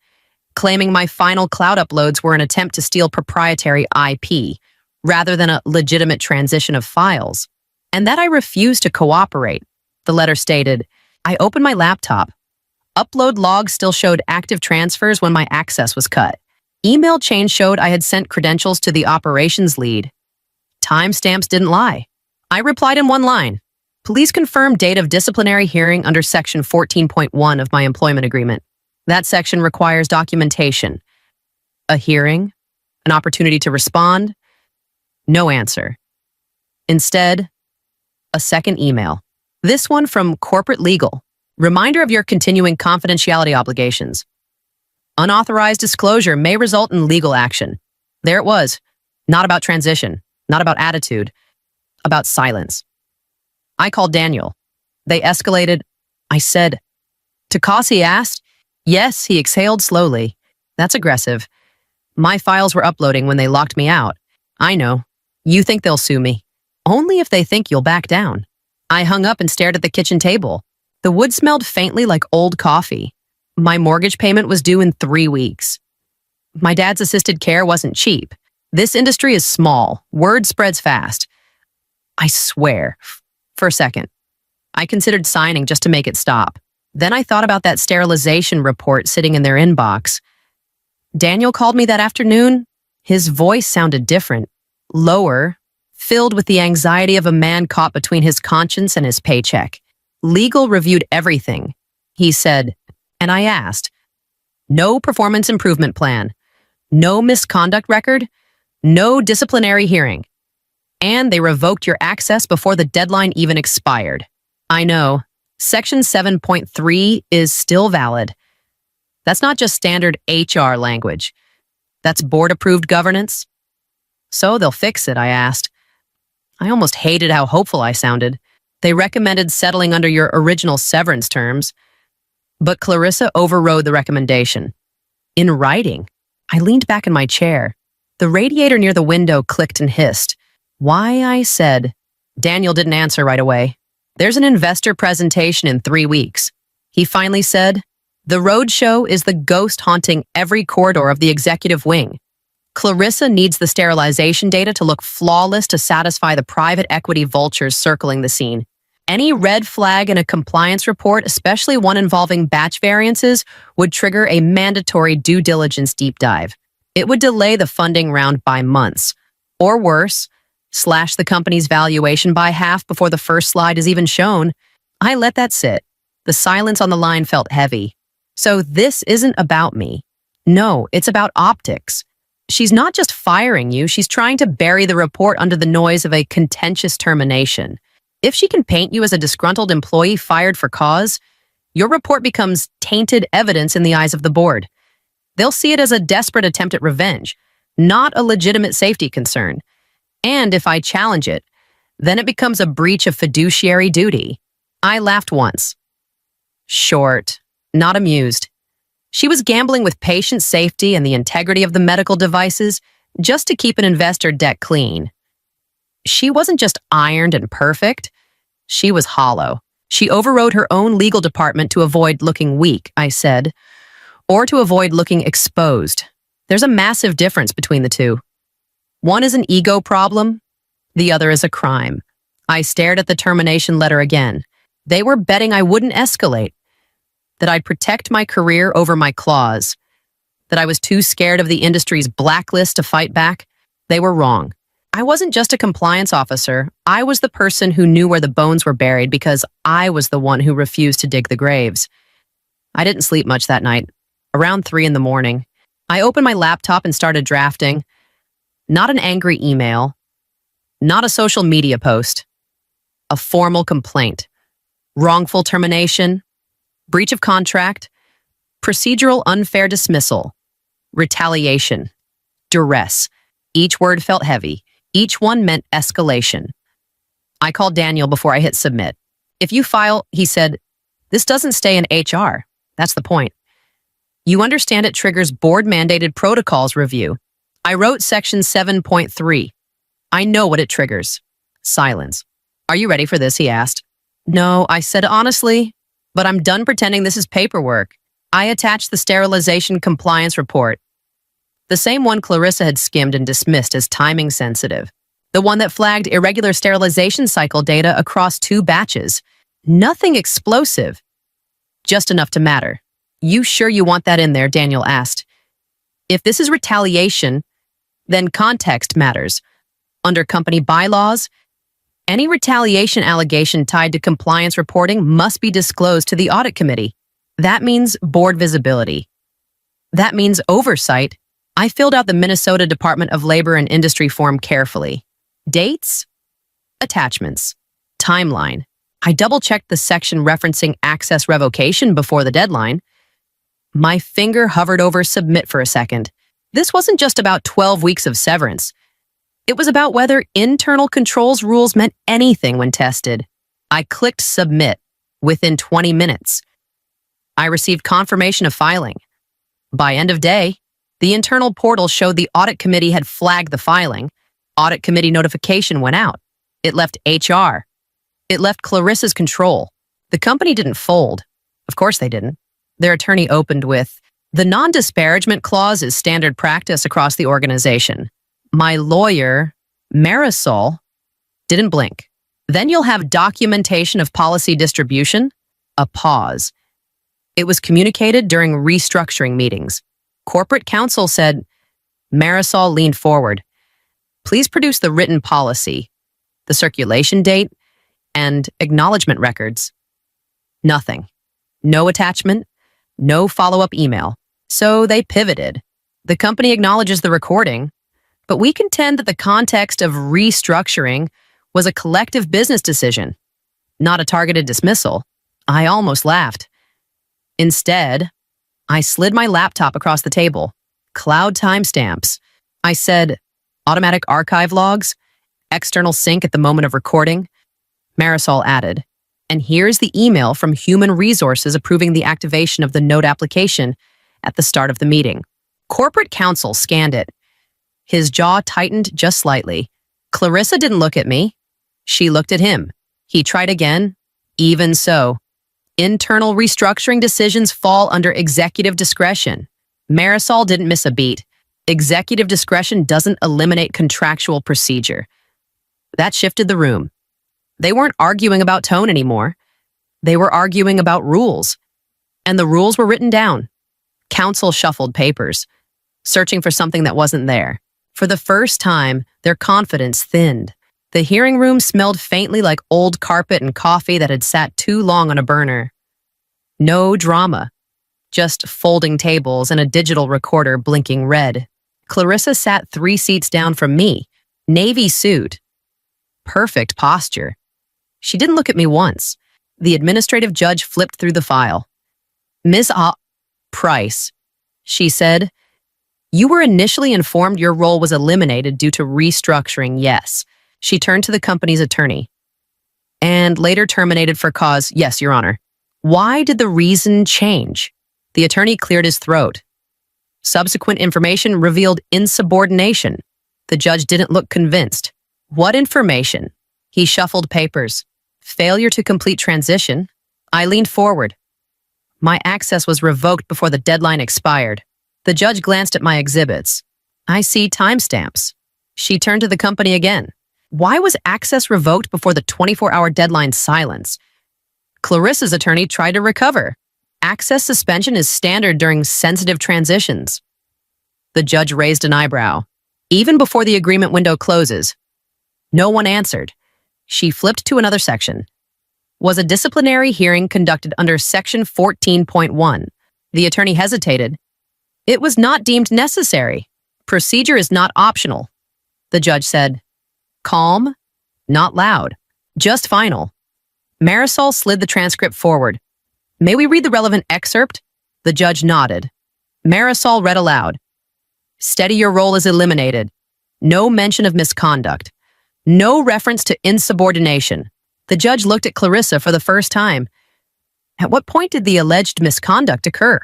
claiming my final cloud uploads were an attempt to steal proprietary IP, rather than a legitimate transition of files, and that I refused to cooperate. The letter stated, I opened my laptop. Upload logs still showed active transfers when my access was cut. Email chain showed I had sent credentials to the operations lead. Timestamps didn't lie. I replied in one line. Please confirm date of disciplinary hearing under Section 14.1 of my employment agreement. That section requires documentation. A hearing? An opportunity to respond? No answer. Instead, a second email. This one from corporate legal. Reminder of your continuing confidentiality obligations. Unauthorized disclosure may result in legal action. There it was. Not about transition, not about attitude, about silence. I called Daniel. They escalated. I said, Takasi asked. Yes, he exhaled slowly. That's aggressive. My files were uploading when they locked me out. I know. You think they'll sue me. Only if they think you'll back down. I hung up and stared at the kitchen table. The wood smelled faintly like old coffee. My mortgage payment was due in 3 weeks. My dad's assisted care wasn't cheap. This industry is small. Word spreads fast. I swear. For a second, I considered signing just to make it stop. Then I thought about that sterilization report sitting in their inbox. Daniel called me that afternoon. His voice sounded different, lower, filled with the anxiety of a man caught between his conscience and his paycheck. Legal reviewed everything. He said, and I asked, no performance improvement plan, no misconduct record, no disciplinary hearing. And they revoked your access before the deadline even expired. I know. Section 7.3 is still valid. That's not just standard HR language. That's board-approved governance. So they'll fix it, I asked. I almost hated how hopeful I sounded. They recommended settling under your original severance terms. But Clarissa overrode the recommendation. In writing, I leaned back in my chair. The radiator near the window clicked and hissed. Why, I said. Daniel didn't answer right away. There's an investor presentation in 3 weeks. He finally said, the roadshow is the ghost haunting every corridor of the executive wing. Clarissa needs the sterilization data to look flawless to satisfy the private equity vultures circling the scene. Any red flag in a compliance report, especially one involving batch variances, would trigger a mandatory due diligence deep dive. It would delay the funding round by months. Or worse, slash the company's valuation by half before the first slide is even shown. I let that sit. The silence on the line felt heavy. So this isn't about me. No, it's about optics. She's not just firing you, she's trying to bury the report under the noise of a contentious termination. If she can paint you as a disgruntled employee fired for cause, your report becomes tainted evidence in the eyes of the board. They'll see it as a desperate attempt at revenge, not a legitimate safety concern. And if I challenge it, then it becomes a breach of fiduciary duty. I laughed once. Short, not amused. She was gambling with patient safety and the integrity of the medical devices just to keep an investor deck clean. She wasn't just ironed and perfect. She was hollow. She overrode her own legal department to avoid looking weak, I said, or to avoid looking exposed. There's a massive difference between the two. One is an ego problem. The other is a crime. I stared at the termination letter again. They were betting I wouldn't escalate, that I'd protect my career over my claws, that I was too scared of the industry's blacklist to fight back. They were wrong. I wasn't just a compliance officer. I was the person who knew where the bones were buried because I was the one who refused to dig the graves. I didn't sleep much that night. Around 3 a.m, I opened my laptop and started drafting. Not an angry email, not a social media post, a formal complaint. Wrongful termination, breach of contract, procedural unfair dismissal, retaliation, duress. Each word felt heavy. Each one meant escalation. I called Daniel before I hit submit. If you file, he said, this doesn't stay in HR. That's the point. You understand it triggers board-mandated protocols review. I wrote section 7.3. I know what it triggers. Silence. Are you ready for this? He asked. No, I said honestly, but I'm done pretending this is paperwork. I attached the sterilization compliance report. The same one Clarissa had skimmed and dismissed as timing sensitive. The one that flagged irregular sterilization cycle data across 2 batches. Nothing explosive. Just enough to matter. You sure you want that in there? Daniel asked. If this is retaliation, then context matters. Under company bylaws, any retaliation allegation tied to compliance reporting must be disclosed to the audit committee. That means board visibility. That means oversight. I filled out the Minnesota Department of Labor and Industry form carefully. Dates, attachments, timeline. I double-checked the section referencing access revocation before the deadline. My finger hovered over submit for a second. This wasn't just about 12 weeks of severance. It was about whether internal controls rules meant anything when tested. I clicked submit within 20 minutes. I received confirmation of filing. By end of day, the internal portal showed the audit committee had flagged the filing. Audit committee notification went out. It left HR. It left Clarissa's control. The company didn't fold. Of course they didn't. Their attorney opened with, "The non-disparagement clause is standard practice across the organization." My lawyer, Marisol, didn't blink. "Then you'll have documentation of policy distribution." A pause. It was communicated during restructuring meetings. Corporate counsel said, Marisol leaned forward. "Please produce the written policy, the circulation date, and acknowledgement records." Nothing. No attachment, no follow-up email. So they pivoted. The company acknowledges the recording, but we contend that the context of restructuring was a collective business decision, not a targeted dismissal. I almost laughed. Instead, I slid my laptop across the table. Cloud timestamps. I said, automatic archive logs, external sync at the moment of recording. Marisol added, "And here's the email from Human Resources approving the activation of the note application at the start of the meeting." Corporate counsel scanned it. His jaw tightened just slightly. Clarissa didn't look at me. She looked at him. He tried again. Even so, internal restructuring decisions fall under executive discretion. Marisol didn't miss a beat. Executive discretion doesn't eliminate contractual procedure. That shifted the room. They weren't arguing about tone anymore. They were arguing about rules. And the rules were written down. Counsel shuffled papers, searching for something that wasn't there. For the first time, their confidence thinned. The hearing room smelled faintly like old carpet and coffee that had sat too long on a burner. No drama, just folding tables and a digital recorder blinking red. Clarissa sat 3 seats down from me, navy suit. Perfect posture. She didn't look at me once. The administrative judge flipped through the file. "Ms. Price," she said, "you were initially informed your role was eliminated due to restructuring, yes." She turned to the company's attorney. "And later terminated for cause, yes, Your Honor." "Why did the reason change?" The attorney cleared his throat. Subsequent information revealed insubordination. The judge didn't look convinced. "What information?" He shuffled papers. "Failure to complete transition." I leaned forward. My access was revoked before the deadline expired. The judge glanced at my exhibits. "I see timestamps." She turned to the company again. "Why was access revoked before the 24-hour deadline silence?" Clarissa's attorney tried to recover. "Access suspension is standard during sensitive transitions." The judge raised an eyebrow. "Even before the agreement window closes." No one answered. She flipped to another section. "Was a disciplinary hearing conducted under Section 14.1? The attorney hesitated. "It was not deemed necessary. Procedure is not optional." The judge said, calm, not loud, just final. Marisol slid the transcript forward. "May we read the relevant excerpt?" The judge nodded. Marisol read aloud. "Steady your role is eliminated. No mention of misconduct. No reference to insubordination." The judge looked at Clarissa for the first time. At what point did the alleged misconduct occur?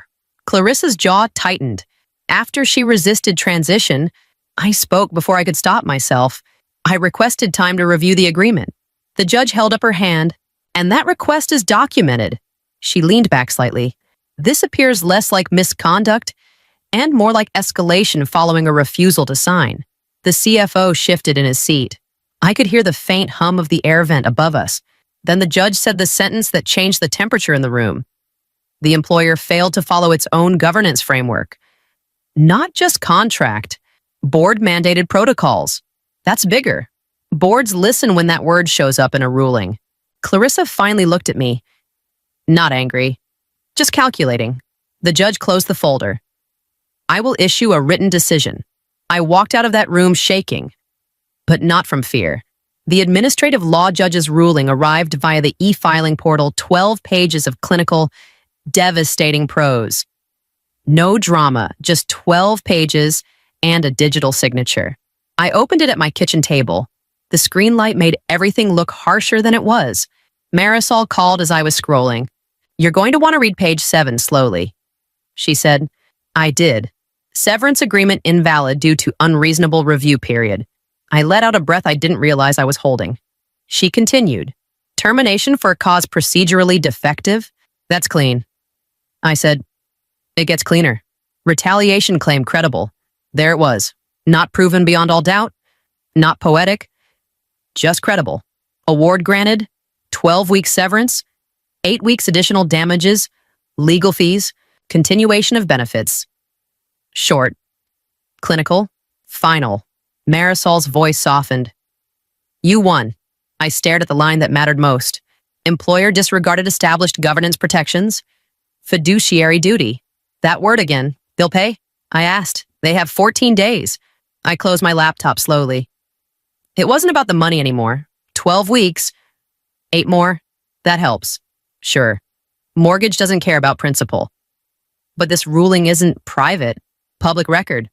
Clarissa's jaw tightened. After she resisted transition, I spoke before I could stop myself. I requested time to review the agreement. The judge held up her hand, and that request is documented. She leaned back slightly. This appears less like misconduct and more like escalation following a refusal to sign. The CFO shifted in his seat. I could hear the faint hum of the air vent above us. Then the judge said the sentence that changed the temperature in the room. The employer failed to follow its own governance framework. Not just contract, board-mandated protocols. That's bigger. Boards listen when that word shows up in a ruling. Clarissa finally looked at me. Not angry, just calculating. The judge closed the folder. I will issue a written decision. I walked out of that room shaking, but not from fear. The administrative law judge's ruling arrived via the e-filing portal, 12 pages of clinical, devastating prose. No drama, just 12 pages and a digital signature. I opened it at my kitchen table. The screen light made everything look harsher than it was. Marisol called as I was scrolling. "You're going to want to read page 7 slowly," she said. I did. Severance agreement invalid due to unreasonable review period. I let out a breath I didn't realize I was holding. She continued. "Termination for a cause procedurally defective? That's clean." I said, "It gets cleaner. Retaliation claim credible." There it was. Not proven beyond all doubt. Not poetic. Just credible. Award granted. 12 weeks severance. 8 weeks additional damages. Legal fees. Continuation of benefits. Short. Clinical. Final. Marisol's voice softened. "You won." I stared at the line that mattered most. Employer disregarded established governance protections. Fiduciary duty. That word again. "They'll pay?" I asked. "They have 14 days. I closed my laptop slowly. It wasn't about the money anymore. 12 weeks. 8 more. That helps. Sure. Mortgage doesn't care about principal. But this ruling isn't private. Public record.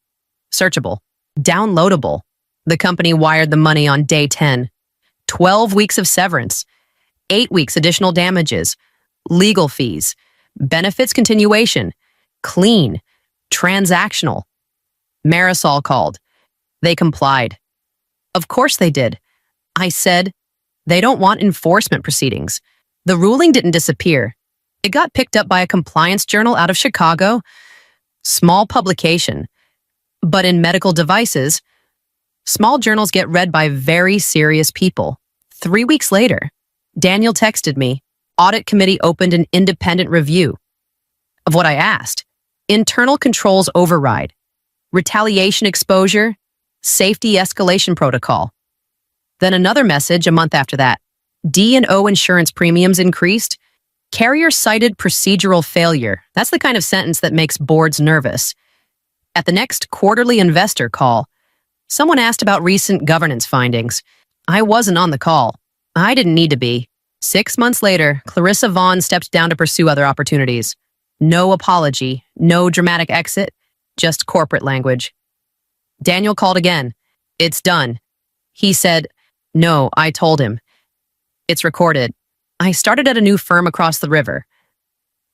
Searchable. Downloadable. The company wired the money on day 10. 12 weeks of severance. 8 weeks additional damages. Legal fees. Benefits continuation. Clean. Transactional. Marisol called. They complied. Of course they did. I said, they don't want enforcement proceedings. The ruling didn't disappear. It got picked up by a compliance journal out of Chicago. Small publication. But in medical devices, small journals get read by very serious people. 3 weeks later, Daniel texted me. Audit committee opened an independent review of what I asked. Internal controls override. Retaliation exposure. Safety escalation protocol. Then another message a month after that. D&O insurance premiums increased. Carrier cited procedural failure. That's the kind of sentence that makes boards nervous. At the next quarterly investor call, someone asked about recent governance findings. I wasn't on the call. I didn't need to be. 6 months later, Clarissa Vaughn stepped down to pursue other opportunities. No apology, no dramatic exit, just corporate language. Daniel called again. "It's done." He said, "No, I told him. It's recorded." I started at a new firm across the river.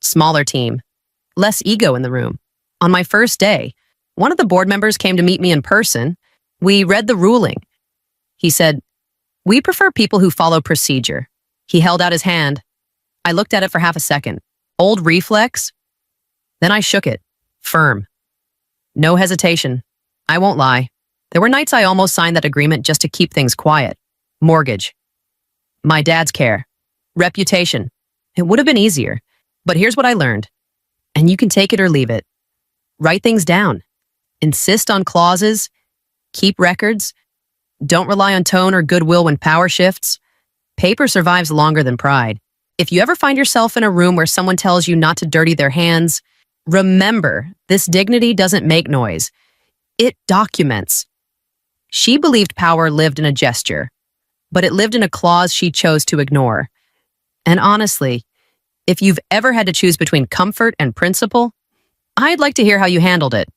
Smaller team. Less ego in the room. On my first day, one of the board members came to meet me in person. We read the ruling. He said, "We prefer people who follow procedure." He held out his hand. I looked at it for half a second. Old reflex. Then I shook it. Firm. No hesitation. I won't lie. There were nights I almost signed that agreement just to keep things quiet. Mortgage. My dad's care. Reputation. It would have been easier. But here's what I learned. And you can take it or leave it. Write things down. Insist on clauses. Keep records. Don't rely on tone or goodwill when power shifts. Paper survives longer than pride. If you ever find yourself in a room where someone tells you not to dirty their hands, remember, this dignity doesn't make noise. It documents. She believed power lived in a gesture, but it lived in a clause she chose to ignore. And honestly, if you've ever had to choose between comfort and principle, I'd like to hear how you handled it.